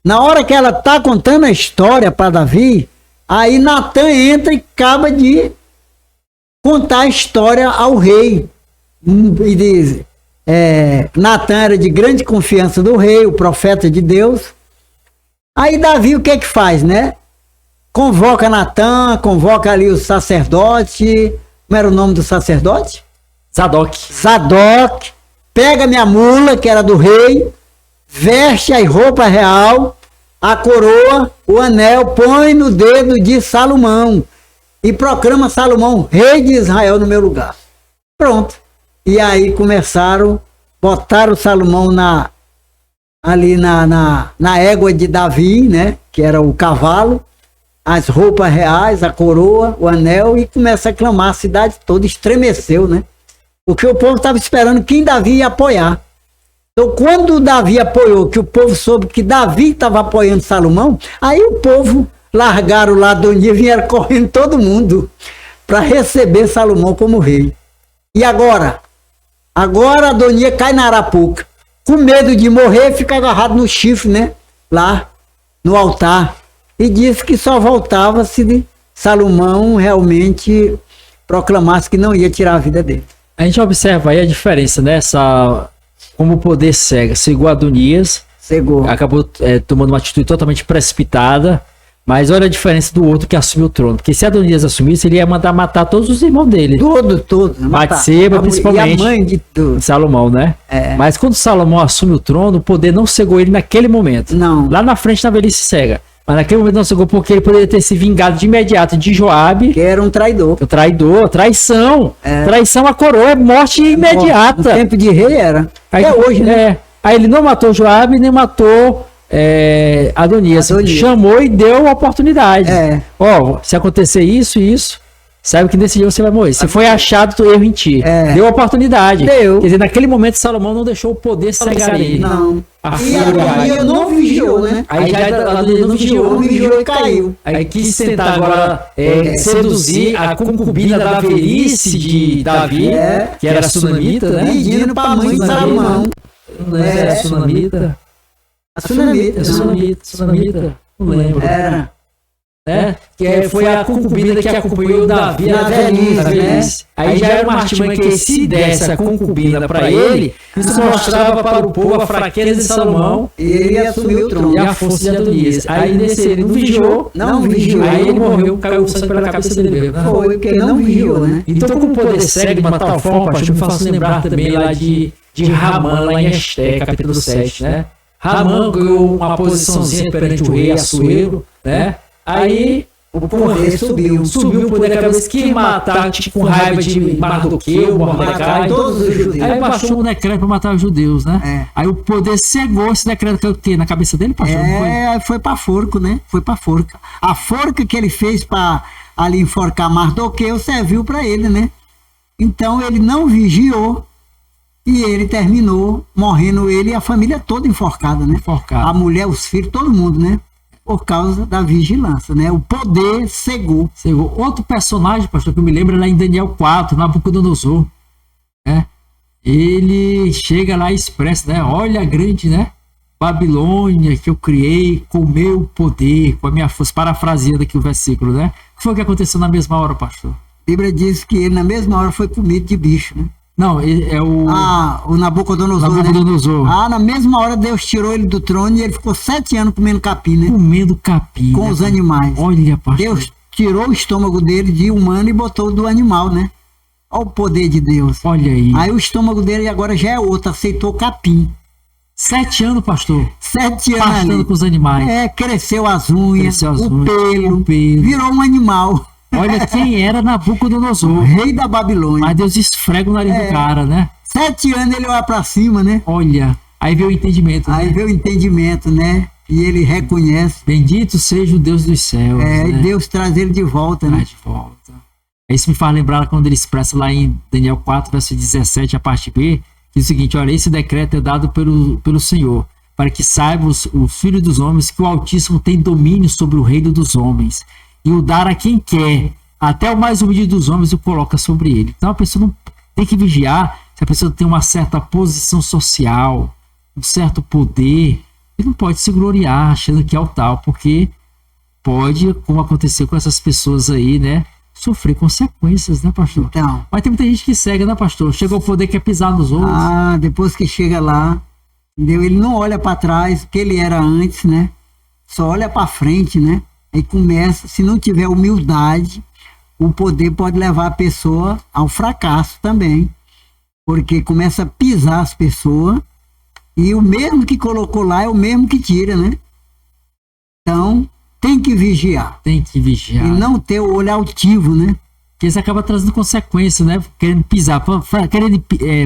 Na hora que ela está contando a história para Davi, aí Natã entra e acaba de contar a história ao rei. E diz, Natan era de grande confiança do rei, o profeta de Deus. Aí Davi o que que faz, né? Convoca Natan, convoca ali o sacerdote. Como era o nome do sacerdote? Zadok. Pega minha mula, que era do rei, veste a roupa real, a coroa, o anel, põe no dedo de Salomão e proclama Salomão rei de Israel no meu lugar. Pronto. E aí botaram Salomão ali na égua de Davi, né? Que era o cavalo, as roupas reais, a coroa, o anel, e começa a clamar, a cidade toda estremeceu, né? Porque o povo estava esperando quem Davi ia apoiar. Então, quando Davi apoiou, que o povo soube que Davi estava apoiando Salomão, aí o povo largaram lá Adonias e vieram correndo todo mundo para receber Salomão como rei. E agora Adonias cai na arapuca. Com medo de morrer, fica agarrado no chifre, né? Lá no altar. E disse que só voltava se Salomão realmente proclamasse que não ia tirar a vida dele. A gente observa aí a diferença, né? Como o poder cega. Cegou Adonias. Cegou. Acabou tomando uma atitude totalmente precipitada. Mas olha a diferença do outro que assumiu o trono. Porque se Adonias assumisse, ele ia mandar matar todos os irmãos dele. Todos. Batseba, principalmente. E a mãe de Salomão, né? Mas quando Salomão assume o trono, o poder não cegou ele naquele momento. Não. Lá na frente, na velhice cega. Mas naquele momento não cegou porque ele poderia ter se vingado de imediato de Joabe. Que era um traidor. Traição. Traição à coroa, é morte imediata. No tempo de rei era. Até hoje, né? Aí ele não matou Joabe, nem matou Adonias. Chamou e deu a oportunidade. Se acontecer isso, sabe que nesse dia você vai morrer. Se foi achado erro em ti. Deu a oportunidade. Quer dizer, naquele momento Salomão não deixou o poder cegar ele. Não. E Adonias não vigiou, né? Aí já Adonias não vigiou e caiu. Aí quis tentar agora seduzir a concubina da velhice de Davi, que era sunamita, né? Pedindo para a mãe de Salomão. Não era sunamita? Sunamita. Não lembro. Era. Que foi a concubina que acompanhou Davi na velhice. Aí já era uma artimanha que se desse a concubina para ele, isso mostrava para o povo a fraqueza de Salomão. E ele assumiu o trono. E a força de Adonias. Aí nesse ele não vigiou. Aí ele morreu, caiu o sangue pela cabeça dele mesmo. Né? Foi porque não vigiou, né? Então, como o poder segue de uma tal forma, pastor, me faço lembrar também lá de Ramã, lá em Esté, capítulo 7, né? Ramã ganhou uma posiçãozinha perante o rei Assuero, né? Aí o poder subiu o poder da cabeça que matar, tipo, com raiva de Mardoqueu, Mordecai, todos os judeus. Aí baixou um decreto para matar os judeus, né? Aí o poder cegou, esse decreto caiu o quê? Na cabeça dele, pastor? Foi para forca, né? Foi para forca. A forca que ele fez para ali enforcar Mardoqueu serviu para ele, né? Então ele não vigiou e ele terminou morrendo, ele e a família toda enforcada, né? A mulher, os filhos, todo mundo, né? Por causa da vigilância, né? O poder cegou. Outro personagem, pastor, que eu me lembro é lá em Daniel 4, Nabucodonosor, né? Ele chega lá e expressa, né? Olha a grande, né? Babilônia que eu criei com o meu poder, com a minha força, parafraseando aqui o versículo, né? O que foi que aconteceu na mesma hora, pastor? A Bíblia diz que ele na mesma hora foi comido de bicho, né? Não, é o Nabucodonosor. Né? Na mesma hora Deus tirou ele do trono e ele ficou 7 anos comendo capim, né? Comendo capim. Com os animais. Olha, pastor. Deus tirou o estômago dele de humano e botou do animal, né? Olha o poder de Deus. Olha aí. Aí o estômago dele agora já é outro, aceitou capim. 7 anos, pastor. 7 anos. Pastando com os animais. Cresceu as unhas, o pelo, virou um animal. Olha quem era Nabucodonosor. Rei da Babilônia. Mas Deus esfrega o nariz do cara, né? 7 anos ele olha pra cima, né? Olha, aí veio o entendimento. Aí veio o entendimento, né? E ele reconhece. Bendito seja o Deus dos céus. E Deus traz ele de volta, né? De volta. Isso me faz lembrar quando ele expressa lá em Daniel 4, verso 17, a parte B, que diz o seguinte: olha, esse decreto é dado pelo Senhor, para que saibam os filhos dos homens que o Altíssimo tem domínio sobre o reino dos homens, e o dar a quem quer, até o mais humilde dos homens o coloca sobre ele. Então a pessoa não tem que vigiar. Se a pessoa tem uma certa posição social, um certo poder, ele não pode se gloriar achando que é o tal, porque pode, como aconteceu com essas pessoas aí, né, sofrer consequências, né, pastor? Então, Mas tem muita gente que segue, né, pastor? Chegou ao poder, quer pisar nos outros. depois que chega lá, entendeu? Ele não olha para trás, que ele era antes, né? Só olha para frente, né? Aí começa, se não tiver humildade, o poder pode levar a pessoa ao fracasso também. Porque começa a pisar as pessoas e o mesmo que colocou lá é o mesmo que tira, né? Então, tem que vigiar. Tem que vigiar. E não ter o olho altivo, né? Porque isso acaba trazendo consequências, né? Querendo pisar.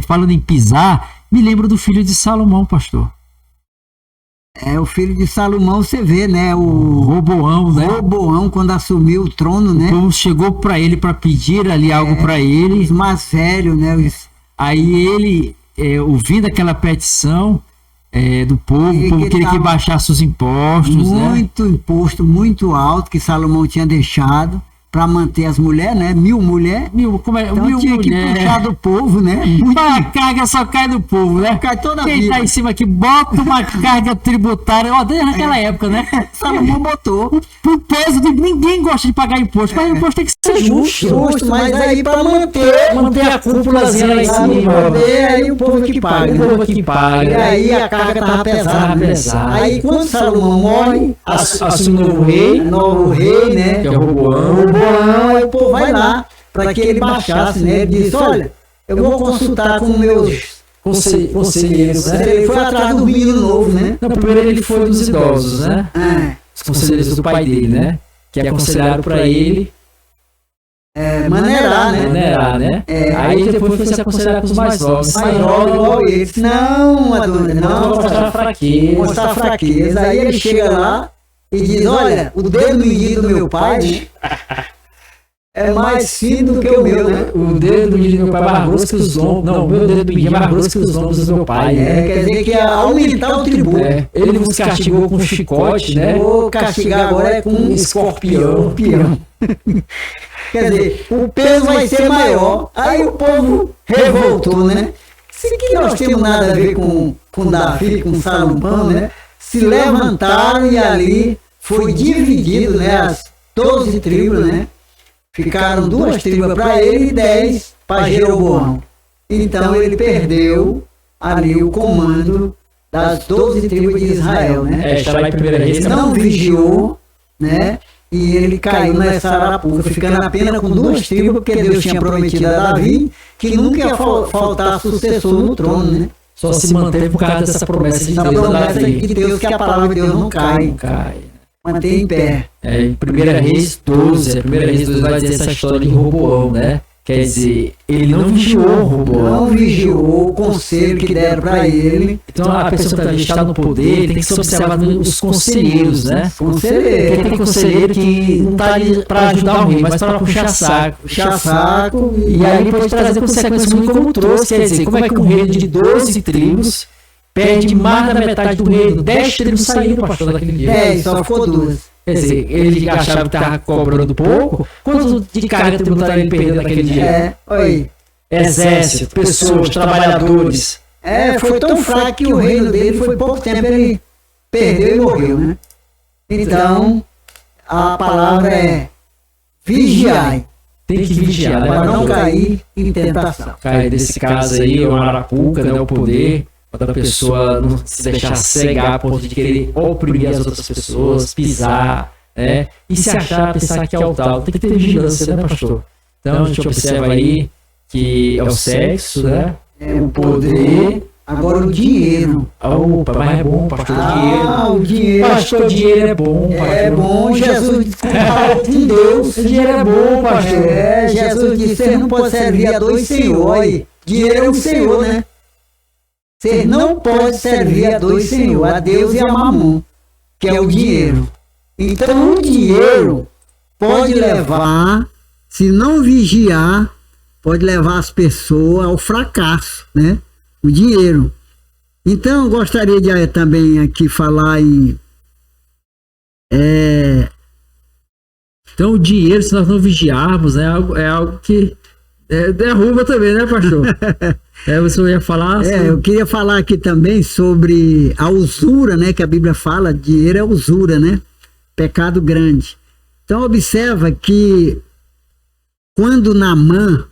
Falando em pisar, me lembro do filho de Salomão, pastor. O filho de Salomão, você vê, né? O Roboão, né? Roboão, quando assumiu o trono, né? O povo chegou para ele para pedir ali algo para ele. Os mais velhos, né? Aí ele, ouvindo aquela petição do povo, o povo queria que baixasse os impostos, muito imposto, muito alto que Salomão tinha deixado para manter as mulheres, né? 1000 mulheres. Então tinha que puxar do povo, né? A carga só cai do povo, né? Cai toda a Quem vida. tá em cima aqui bota uma carga tributária, desde naquela época, né? Salomão botou. O peso de ninguém gosta de pagar imposto, mas o imposto tem que ser justo. Mas aí para manter a cúpulazinha lá em cima. Aí o povo que paga. O povo que paga. E aí a carga tava pesada. Aí quando Salomão morre, assume o novo rei, né? Que é o Roboão. Aí o povo vai lá para que ele baixasse, né? Ele disse, olha, eu vou consultar com meus conselheiros, né? Ele foi atrás do menino novo, né? Não, primeiro ele foi dos idosos, né? Os conselheiros do pai dele, né? Que aconselharam para ele maneirar, né? Aí depois foi se aconselhar com os mais novos. Mais novos igual eles. Não, Adônia, não. Mostrar fraqueza. Mostrar fraqueza. Aí ele chega lá e diz, olha, o dedo mindinho do meu pai é mais fino do que o meu, né? O dedo mindinho do meu pai é mais grosso que os ombros. Não, o meu dedo mindinho é mais grosso que os ombros do meu pai. Quer dizer que ia aumentar o tributo. Ele nos castigou com chicote, né? Vou castigar agora com um escorpião. Quer dizer, o peso vai ser maior. Aí o povo revoltou, né? Isso aqui nós temos nada a ver com Davi, com Salomão, né? Se levantaram e ali foi dividido, né? As 12 tribos, né? Ficaram 2 tribos para ele e 10 para Jeroboão. Então ele perdeu ali o comando das 12 tribos de Israel, né? Está lá em 1 Reis. Não vigiou, né? E ele caiu nessa arapuca, ficando apenas com 2 tribos, porque Deus tinha prometido a Davi que nunca ia faltar sucessor no trono, né? Só se manteve por causa dessa promessa de Deus. Promessa de Deus, que a palavra de Deus não cai. Mantém em pé. Em 1 Reis 12, 1 Reis 12 vai dizer essa história de Roboão, né? Quer dizer, ele não vigiou o Roboão. Não vigiou o conselho que deram para ele. Então a pessoa que está no poder tem que se observar os conselheiros, né? Conselheiro. Tem conselheiro que não está ali para ajudar o rei, mas para puxar saco. Puxar saco. E aí pode trazer consequências ruins como trouxe. Quer dizer, como é que um reino de 12 tribos perde mais da metade do reino? 10 tribos saíram, pastor, daquele dia. 10, só ficou 2. Quer dizer, ele achava que estava cobrando pouco. Quanto de carga tributária ele perdeu naquele dia? Oi. Exército, pessoas, trabalhadores. Foi tão fraco que o reino dele foi pouco tempo, ele perdeu e morreu, né? Então, a palavra é vigiai. Tem que vigiar, né? Para não cair em tentação. Cair desse caso aí, o arapuca, né? O poder. Da pessoa não se deixar cegar a ponto de querer oprimir as outras pessoas, pisar, né? E se achar, pensar que é o tal. Tem que ter vigilância, né, pastor? Então a gente observa aí que é o sexo, né? O poder. Agora o dinheiro. Opa, mas é bom, pastor, o dinheiro. Pastor, o dinheiro é bom, pastor. É bom, Jesus com Deus. O dinheiro é bom, pastor. Jesus disse, você não pode servir a 2 senhores. Dinheiro é um senhor, né? Você não pode servir a 2 senhores, a Deus e a Mamon, que é o dinheiro. Então o dinheiro pode levar, se não vigiar, pode levar as pessoas ao fracasso, né? O dinheiro. Então eu gostaria de também aqui falar em... Então o dinheiro, se nós não vigiarmos, é algo que derruba também, né, pastor? Você ia falar? Eu queria falar aqui também sobre a usura, né? Que a Bíblia fala, dinheiro é usura, né? Pecado grande. Então observa que quando Naamã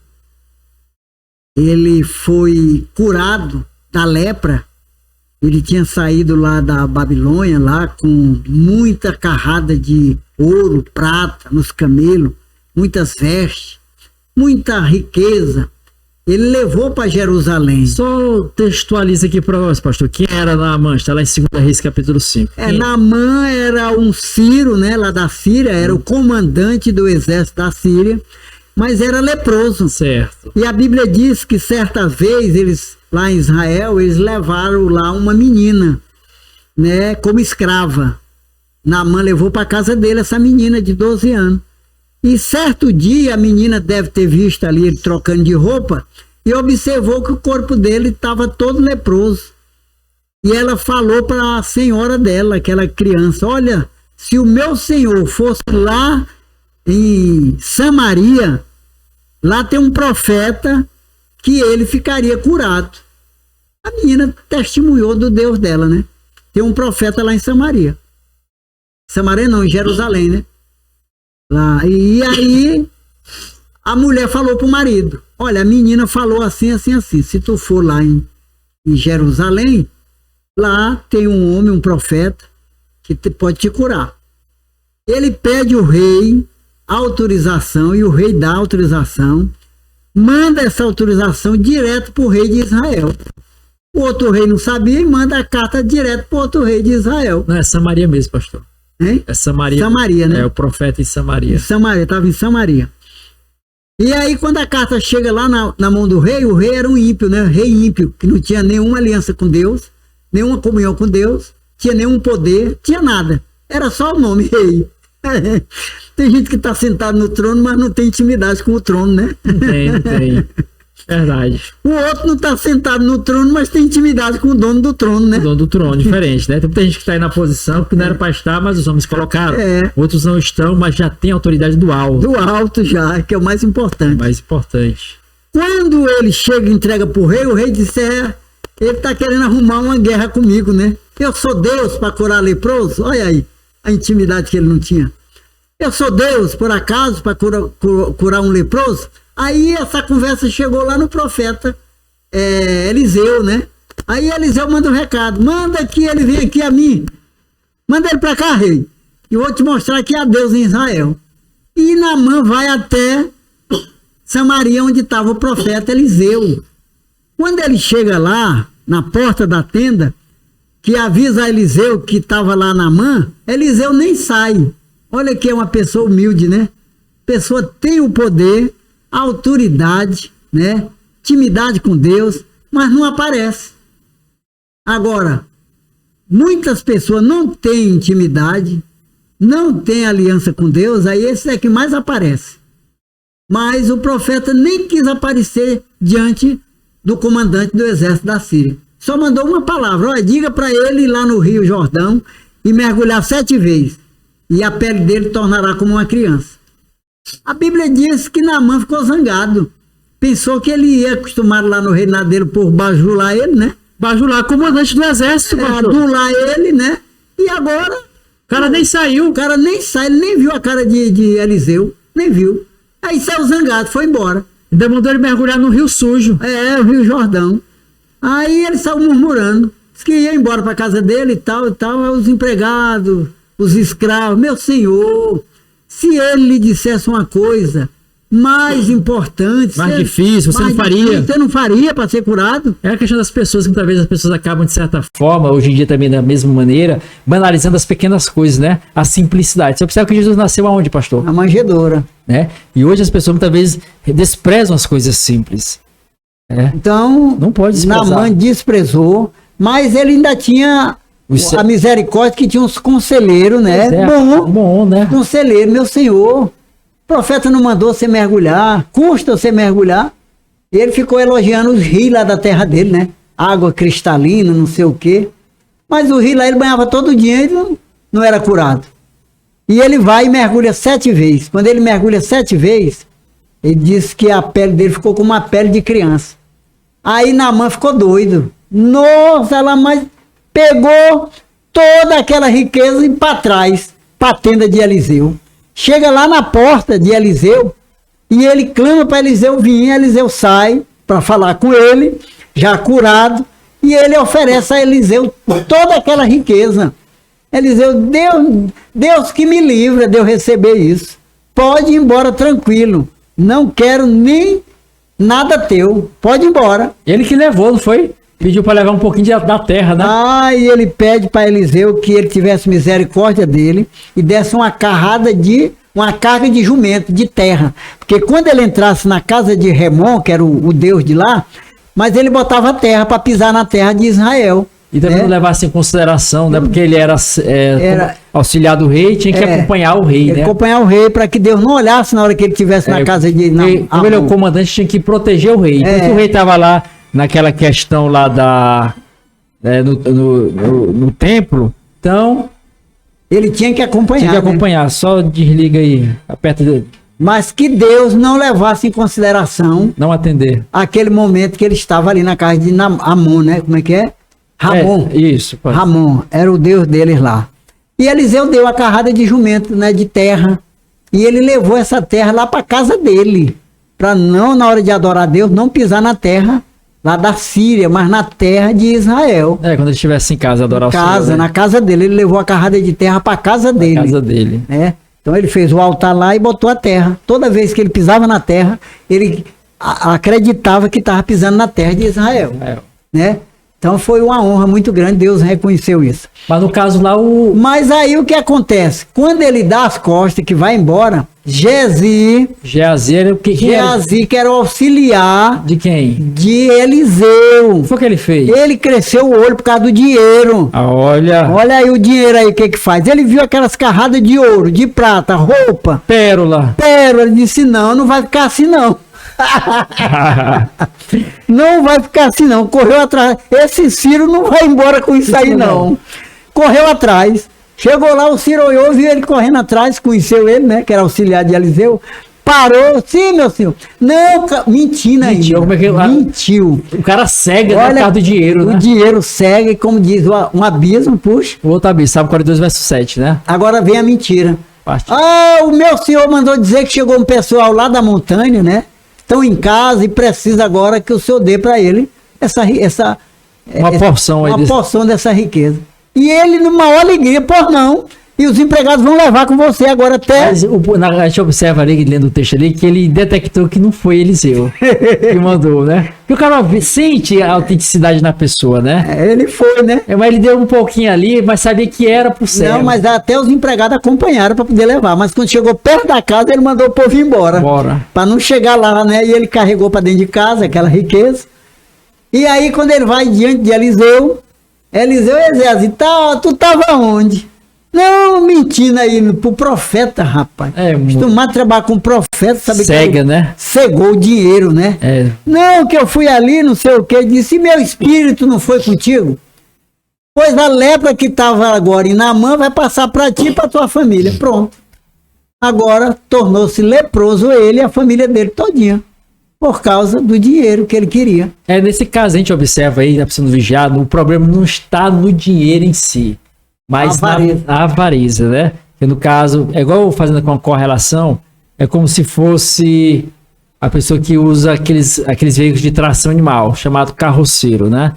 ele foi curado da lepra, ele tinha saído lá da Babilônia, lá com muita carrada de ouro, prata nos camelos, muitas vestes, muita riqueza. Ele levou para Jerusalém. Só textualiza aqui para nós, pastor. Quem era Naamã? Está lá em 2 Reis, capítulo 5. Naamã era um sírio, né, lá da Síria, era o comandante do exército da Síria, mas era leproso. Certo. E a Bíblia diz que certa vez, eles, lá em Israel, eles levaram lá uma menina, né, como escrava. Naamã levou para casa dele essa menina de 12 anos. E certo dia a menina deve ter visto ali ele trocando de roupa e observou que o corpo dele estava todo leproso. E ela falou para a senhora dela, aquela criança: olha, se o meu senhor fosse lá em Samaria, lá tem um profeta que ele ficaria curado. A menina testemunhou do Deus dela, né? Tem um profeta lá em Samaria. Samaria não, em Jerusalém, né? Lá. E aí a mulher falou pro marido: olha, a menina falou assim, assim, assim. Se tu for lá em Jerusalém, lá tem um homem, um profeta, que pode te curar. Ele pede ao rei autorização, e o rei dá autorização, manda essa autorização direto pro rei de Israel. O outro rei não sabia e manda a carta direto pro outro rei de Israel. Não, é Samaria mesmo, pastor. Hein? É Samaria. Samaria, né? É o profeta em Samaria. Em Samaria, estava em Samaria. E aí, quando a carta chega lá na mão do rei, o rei era um ímpio, né? Rei ímpio, que não tinha nenhuma aliança com Deus, nenhuma comunhão com Deus, tinha nenhum poder, tinha nada. Era só o nome, rei. Tem gente que está sentado no trono, mas não tem intimidade com o trono, né? Não tem. Verdade. O outro não está sentado no trono, mas tem intimidade com o dono do trono, né? O dono do trono, diferente, né? Tem muita gente que está aí na posição que não era para estar, mas os homens colocaram. Outros não estão, mas já tem autoridade do alto. Do alto já, que é o mais importante. Mais importante. Quando ele chega e entrega para o rei disse: ele está querendo arrumar uma guerra comigo, né? Eu sou Deus para curar leproso? Olha aí a intimidade que ele não tinha. Eu sou Deus, por acaso, para curar um leproso? Aí essa conversa chegou lá no profeta Eliseu, né? Aí Eliseu manda um recado: manda que ele venha aqui a mim. Manda ele para cá, rei. E vou te mostrar que há Deus em Israel. E Naamã vai até Samaria, onde estava o profeta Eliseu. Quando ele chega lá, na porta da tenda, que avisa a Eliseu que estava lá Naamã, Eliseu nem sai. Olha que é uma pessoa humilde, né? Pessoa tem o poder, a autoridade, né? Intimidade com Deus, mas não aparece. Agora, muitas pessoas não têm intimidade, não têm aliança com Deus, aí esse é que mais aparece. Mas o profeta nem quis aparecer diante do comandante do exército da Síria. Só mandou uma palavra: olha, diga para ele ir lá no Rio Jordão e mergulhar 7 vezes, e a pele dele tornará como uma criança. A Bíblia diz que Naamã ficou zangado. Pensou que ele ia acostumado lá no reinado dele por bajular ele, né? Bajular, comandante do exército, adular ele, né? E agora... O cara nem saiu. O cara nem sai, ele nem viu a cara de Eliseu. Nem viu. Aí saiu zangado, foi embora. Ainda mandou ele mergulhar no Rio Sujo. O Rio Jordão. Aí ele saiu murmurando. Disse que ia embora para casa dele e tal, e tal. Os empregados, os escravos: meu senhor, se ele lhe dissesse uma coisa mais importante, mais difícil, você não faria. Você não faria para ser curado? É a questão das pessoas, que muitas vezes as pessoas acabam, de certa forma, hoje em dia também da mesma maneira, banalizando as pequenas coisas, né? A simplicidade. Você observa que Jesus nasceu aonde, pastor? Na manjedoura. Né? E hoje as pessoas muitas vezes desprezam as coisas simples. Então, não pode desprezar. Naamã desprezou, mas ele ainda tinha a misericórdia, que tinha uns conselheiros, né? Bom, né? Conselheiro: meu senhor, o profeta não mandou você mergulhar, custa você mergulhar. E ele ficou elogiando os rios lá da terra dele, né? Água cristalina, não sei o quê. Mas o rio lá ele banhava todo dia e não era curado. E ele vai e mergulha 7 vezes. Quando ele mergulha 7 vezes, ele disse que a pele dele ficou como uma pele de criança. Aí Naamã ficou doido. Nossa, ela mais pegou toda aquela riqueza e para trás, para a tenda de Eliseu. Chega lá na porta de Eliseu, E ele clama para Eliseu vir, Eliseu sai para falar com ele, já curado, e ele oferece a Eliseu toda aquela riqueza. Eliseu, Deus que me livra de eu receber isso. Pode ir embora tranquilo. Não quero nem nada teu. Pode ir embora. Ele que levou, não foi? Pediu para levar um pouquinho da terra, né? E ele pede para Eliseu que ele tivesse misericórdia dele e desse uma carga de jumento, de terra. Porque quando ele entrasse na casa de Remon, que era o deus de lá, mas ele botava terra para pisar na terra de Israel. E também não levasse em consideração, né? Porque ele era auxiliar do rei, tinha que acompanhar o rei, né? Acompanhar o rei para que Deus não olhasse na hora que ele estivesse na casa de... Como ele é o comandante, tinha que proteger o rei. Porque o rei estava lá naquela questão lá no templo, então... Ele tinha que acompanhar. Tinha que acompanhar, só desliga aí, aperta... Mas que Deus não levasse em consideração... Não atender. Aquele momento que ele estava ali na casa de Amon, né? Como é que é? Ramon. Isso. Pode. Ramon, era o deus deles lá. E Eliseu deu a carrada de jumento, né, de terra. E ele levou essa terra lá para casa dele. Para não, na hora de adorar a Deus, não pisar na terra lá da Síria, mas na terra de Israel. Quando ele estivesse em casa, adorar o Senhor. Na casa dele, ele levou a carrada de terra para casa dele. Casa dele. Então ele fez o altar lá e botou a terra. Toda vez que ele pisava na terra, ele acreditava que estava pisando na terra de Israel. Né? Então foi uma honra muito grande, Deus reconheceu isso. Mas no caso lá Mas aí o que acontece? Quando ele dá as costas, que vai embora, Geazi, que era o auxiliar... De quem? De Eliseu. O que foi que ele fez? Ele cresceu o olho por causa do dinheiro. Olha aí o dinheiro aí, o que faz? Ele viu aquelas carradas de ouro, de prata, roupa. Pérola. Ele disse, não vai ficar assim não. Não vai ficar assim não. Correu atrás. Esse Ciro não vai embora com isso aí não. Correu atrás. Chegou lá, o Ciro olhou, viu ele correndo atrás, conheceu ele, né? Que era auxiliar de Eliseu. Parou, sim, meu senhor. Não, mentindo ainda. Como é que... Mentiu. O cara cega, né? Por causa do dinheiro, né? O dinheiro cega, e como diz, um abismo, puxa. O outro abismo, Salmo 42, verso 7, né? Agora vem a mentira. O meu senhor mandou dizer que chegou um pessoal lá da montanha, né? Estão em casa e precisa agora que o senhor dê para ele uma porção dessa riqueza. E ele, numa alegria, não. E os empregados vão levar com você agora até... Mas a gente observa ali, lendo o texto ali, que ele detectou que não foi Eliseu que mandou, né? Porque o cara sente a autenticidade na pessoa, né? Ele foi, né? Mas ele deu um pouquinho ali, mas sabia que era pro céu. Não, mas até os empregados acompanharam para poder levar. Mas quando chegou perto da casa, ele mandou o povo ir embora. Para não chegar lá, né? E ele carregou para dentro de casa aquela riqueza. E aí, quando ele vai diante de Eliseu Geazi, tu tava onde? Não, mentindo aí pro profeta, rapaz. Acostumado a trabalhar com profeta, sabe? Cega, né? Cegou o dinheiro, né? Não, que eu fui ali, não sei o que, disse, meu espírito não foi contigo? Pois a lepra que estava agora em Naamã vai passar para ti e para tua família. Pronto. Agora tornou-se leproso ele e a família dele todinha. Por causa do dinheiro que ele queria. Nesse caso a gente observa aí, tá precisando vigiar, o problema não está no dinheiro em si, mas na avareza, né? Que no caso, é igual fazendo com a correlação, é como se fosse a pessoa que usa aqueles veículos de tração animal, chamado carroceiro, né?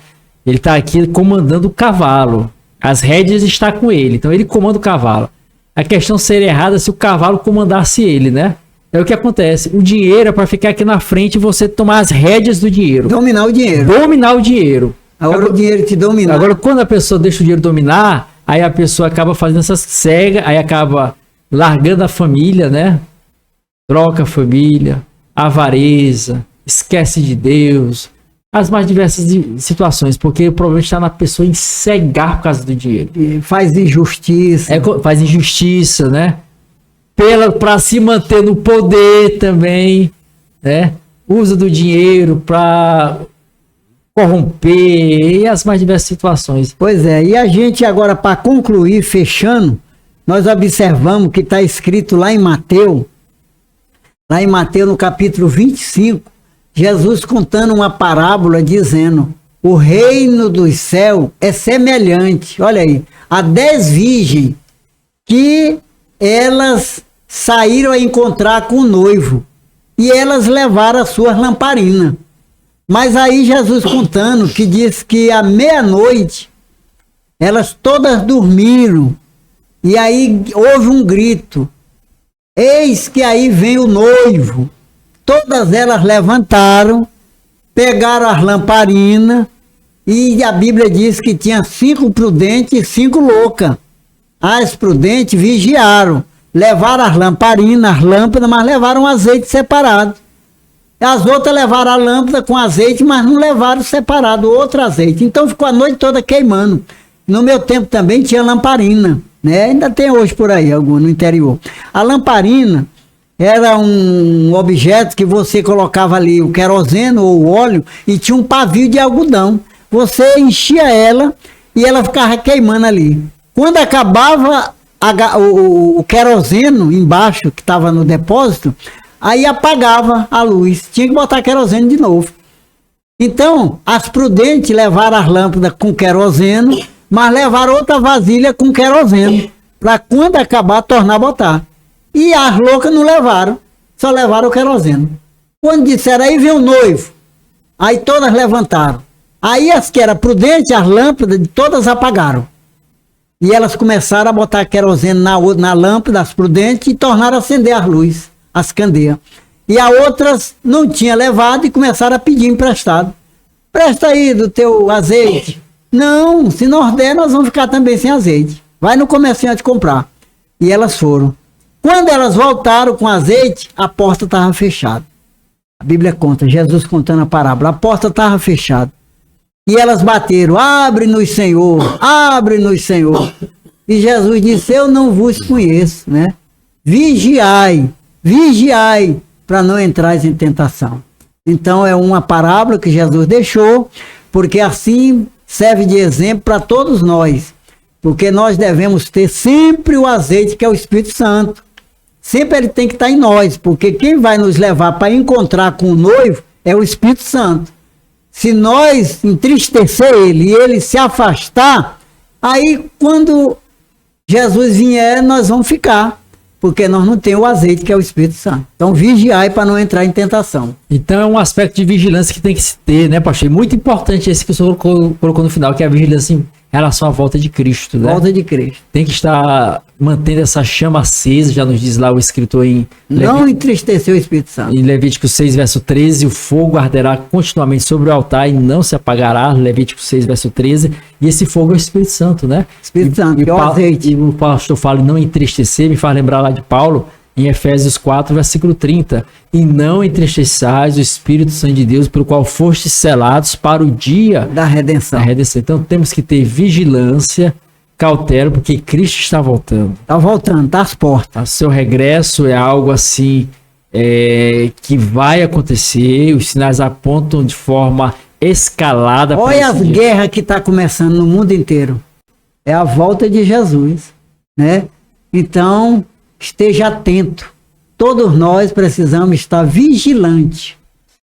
Ele está aqui comandando o cavalo, as rédeas estão com ele, então ele comanda o cavalo. A questão seria errada se o cavalo comandasse ele, né? É o que acontece. O dinheiro é para ficar aqui na frente e você tomar as rédeas do dinheiro. Dominar o dinheiro. Dominar o dinheiro. Agora o dinheiro te domina. Agora, quando a pessoa deixa o dinheiro dominar, aí a pessoa acaba fazendo essa cega, aí acaba largando a família, né? Troca a família, avareza, esquece de Deus, as mais diversas situações, porque o problema está na pessoa em cegar por causa do dinheiro. E faz injustiça. Faz injustiça, né? Para se manter no poder também, né? Usa do dinheiro para corromper e as mais diversas situações. Pois é, e a gente agora, para concluir, fechando, nós observamos que está escrito lá em Mateus no capítulo 25, Jesus contando uma parábola dizendo, o reino dos céus é semelhante, olha aí, a 10 virgens que elas saíram a encontrar com o noivo. e elas levaram as suas lamparinas. Mas aí Jesus contando que diz que à meia-noite elas todas dormiram, e aí houve um grito: eis que aí vem o noivo. Todas elas levantaram, pegaram as lamparinas, e a Bíblia diz que tinha 5 prudentes e 5 loucas. As prudentes vigiaram, levaram as lamparinas, as lâmpadas, mas levaram azeite separado. As outras levaram a lâmpada com azeite, mas não levaram separado outro azeite. Então ficou a noite toda queimando. No meu tempo também tinha lamparina, né? Ainda tem hoje por aí, algum no interior. A lamparina era um objeto que você colocava ali o queroseno ou o óleo e tinha um pavio de algodão. Você enchia ela e ela ficava queimando ali. Quando acabava o queroseno embaixo, que estava no depósito, aí apagava a luz. Tinha que botar querosene de novo. Então, as prudentes levaram as lâmpadas com queroseno, mas levaram outra vasilha com queroseno, para quando acabar, tornar a botar. E as loucas não levaram, só levaram o queroseno. Quando disseram, aí vem o noivo, aí todas levantaram. Aí as que eram prudentes, as lâmpadas, todas apagaram. E elas começaram a botar querosene na lâmpada, as prudentes, e tornaram a acender as luzes, as candeias. E as outras não tinham levado e começaram a pedir emprestado. Presta aí do teu azeite. Não, se nós der, nós vamos ficar também sem azeite. Vai no comerciante comprar. E elas foram. Quando elas voltaram com azeite, a porta estava fechada. A Bíblia conta, Jesus contando a parábola, a porta estava fechada. E elas bateram, abre-nos, Senhor, abre-nos, Senhor. E Jesus disse, eu não vos conheço, né? Vigiai, vigiai, para não entrar em tentação. Então é uma parábola que Jesus deixou, porque assim serve de exemplo para todos nós. Porque nós devemos ter sempre o azeite, que é o Espírito Santo. Sempre ele tem que estar em nós, porque quem vai nos levar para encontrar com o noivo é o Espírito Santo. Se nós entristecer ele e ele se afastar, aí quando Jesus vier, nós vamos ficar, porque nós não temos o azeite, que é o Espírito Santo. Então vigiai para não entrar em tentação. Então é um aspecto de vigilância que tem que se ter, né, pastor? Muito importante esse que o senhor colocou no final, que é a vigilância em relação à volta de Cristo, né? Volta de Cristo. Tem que estar mantendo essa chama acesa, já nos diz lá o escritor não entristecer o Espírito Santo. Em Levítico 6, verso 13, o fogo arderá continuamente sobre o altar e não se apagará, Levítico 6, verso 13, e esse fogo é o Espírito Santo, né? Espírito Santo, que é o azeite. E o pastor fala não entristecer, me faz lembrar lá de Paulo, em Efésios 4, versículo 30, e não entristeçais o Espírito Santo de Deus, pelo qual fostes selados para o dia da redenção. Então temos que ter vigilância, cautela, porque Cristo está voltando. Está voltando, está às portas. O seu regresso é algo assim que vai acontecer, os sinais apontam de forma escalada. Olha as guerras que está começando no mundo inteiro. É a volta de Jesus, né? Então, esteja atento. Todos nós precisamos estar vigilantes,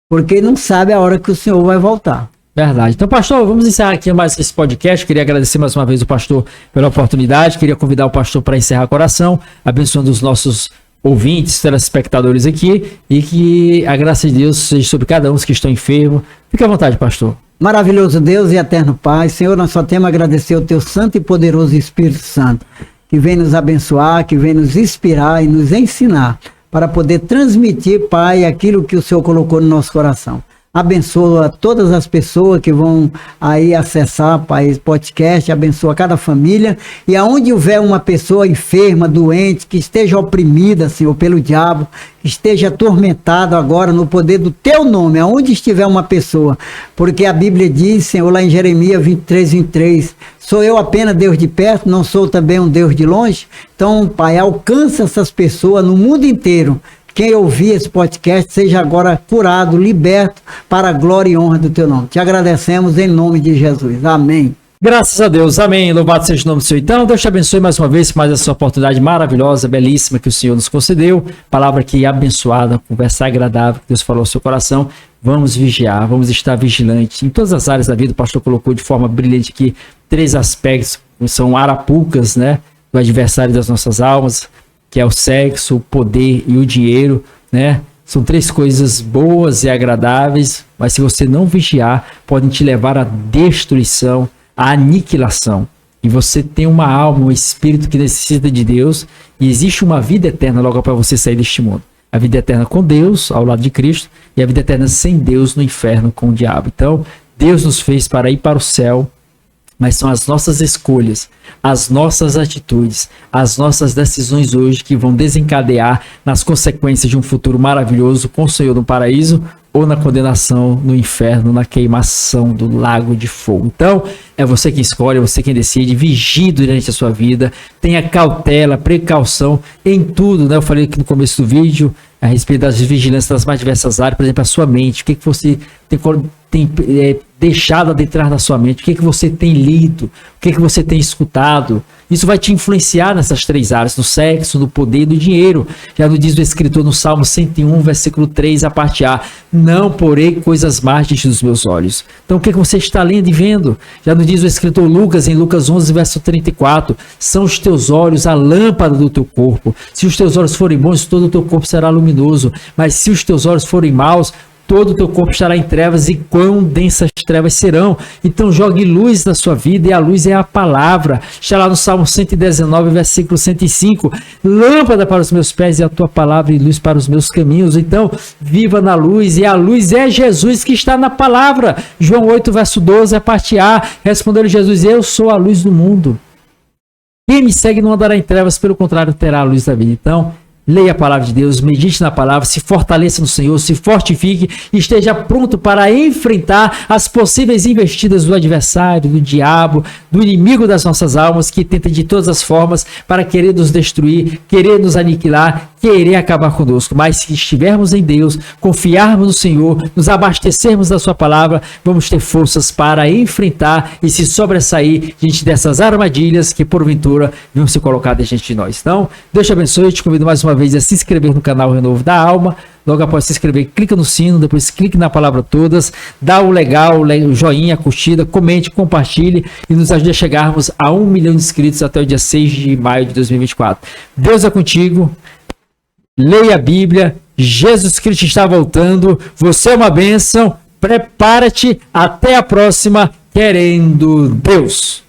porque não sabe a hora que o Senhor vai voltar. Verdade. Então, pastor, vamos encerrar aqui mais esse podcast. Queria agradecer mais uma vez o pastor pela oportunidade. Queria convidar o pastor para encerrar o coração, abençoando os nossos ouvintes, telespectadores aqui, e que a graça de Deus seja sobre cada um que estão enfermos. Fique à vontade, pastor. Maravilhoso Deus e eterno Pai, Senhor, nós só temos a agradecer ao Teu santo e poderoso Espírito Santo, que vem nos abençoar, que vem nos inspirar e nos ensinar para poder transmitir, Pai, aquilo que o Senhor colocou no nosso coração. Abençoa todas as pessoas que vão aí acessar, Pai, esse podcast, abençoa cada família, e aonde houver uma pessoa enferma, doente, que esteja oprimida, Senhor, pelo diabo, que esteja atormentada agora no poder do Teu nome, aonde estiver uma pessoa, porque a Bíblia diz, Senhor, lá em Jeremias 23, sou eu apenas Deus de perto, não sou também um Deus de longe? Então, Pai, alcança essas pessoas no mundo inteiro. Quem ouvir esse podcast seja agora curado, liberto, para a glória e honra do Teu nome. Te agradecemos em nome de Jesus. Amém. Graças a Deus. Amém. Louvado seja o nome do Senhor. Então, Deus te abençoe mais uma vez, mais essa oportunidade maravilhosa, belíssima que o Senhor nos concedeu. Palavra aqui abençoada, conversa agradável que Deus falou ao seu coração. Vamos vigiar, vamos estar vigilantes. Em todas as áreas da vida, o pastor colocou de forma brilhante aqui 3 aspectos, que são arapucas, né, do adversário das nossas almas, que é o sexo, o poder e o dinheiro, né? são 3 coisas boas e agradáveis, mas se você não vigiar, podem te levar à destruição, à aniquilação. E você tem uma alma, um espírito que necessita de Deus, e existe uma vida eterna logo para você sair deste mundo. A vida eterna com Deus, ao lado de Cristo, e a vida eterna sem Deus no inferno com o diabo. Então, Deus nos fez para ir para o céu, mas são as nossas escolhas, as nossas atitudes, as nossas decisões hoje que vão desencadear nas consequências de um futuro maravilhoso com o Senhor no paraíso, ou na condenação no inferno, na queimação do lago de fogo. Então, é você quem escolhe, é você quem decide. Vigie durante a sua vida, tenha cautela, precaução em tudo, né? Eu falei aqui no começo do vídeo a respeito das vigilâncias das mais diversas áreas, por exemplo, a sua mente, o que você tem deixado adentrar na sua mente, o que você tem lido, o que você tem escutado. Isso vai te influenciar nessas 3 áreas, no sexo, no poder e no dinheiro. Já nos diz o escritor no Salmo 101, versículo 3, a parte A: não porei coisas más diante dos meus olhos. Então o que você está lendo e vendo? Já nos diz o escritor Lucas, em Lucas 11, verso 34, são os teus olhos a lâmpada do teu corpo. Se os teus olhos forem bons, todo o teu corpo será luminoso. Mas se os teus olhos forem maus, todo o teu corpo estará em trevas, e quão densas trevas serão. Então jogue luz na sua vida, e a luz é a palavra. Está lá no Salmo 119, versículo 105. Lâmpada para os meus pés e a tua palavra, e luz para os meus caminhos. Então viva na luz, e a luz é Jesus que está na palavra. João 8, verso 12, a parte A. Respondeu Jesus: eu sou a luz do mundo. Quem me segue não andará em trevas, pelo contrário, terá a luz da vida. Então, leia a palavra de Deus, medite na palavra, se fortaleça no Senhor, se fortifique e esteja pronto para enfrentar as possíveis investidas do adversário, do diabo, do inimigo das nossas almas, que tenta de todas as formas para querer nos destruir, querer nos aniquilar, querer acabar conosco. Mas se estivermos em Deus, confiarmos no Senhor, nos abastecermos da sua palavra, vamos ter forças para enfrentar e se sobressair diante dessas armadilhas que porventura vão ser colocadas diante de nós. Então, Deus te abençoe. Eu te convido mais uma vez a se inscrever no canal Renovo da Alma. Logo após se inscrever, clica no sino, depois clique na palavra todas, dá o legal, o joinha, a curtida, comente, compartilhe e nos ajude a chegarmos a 1 milhão de inscritos até o dia 6 de maio de 2024. Deus é contigo, leia a Bíblia, Jesus Cristo está voltando, você é uma bênção, prepara-te, até a próxima, querendo Deus.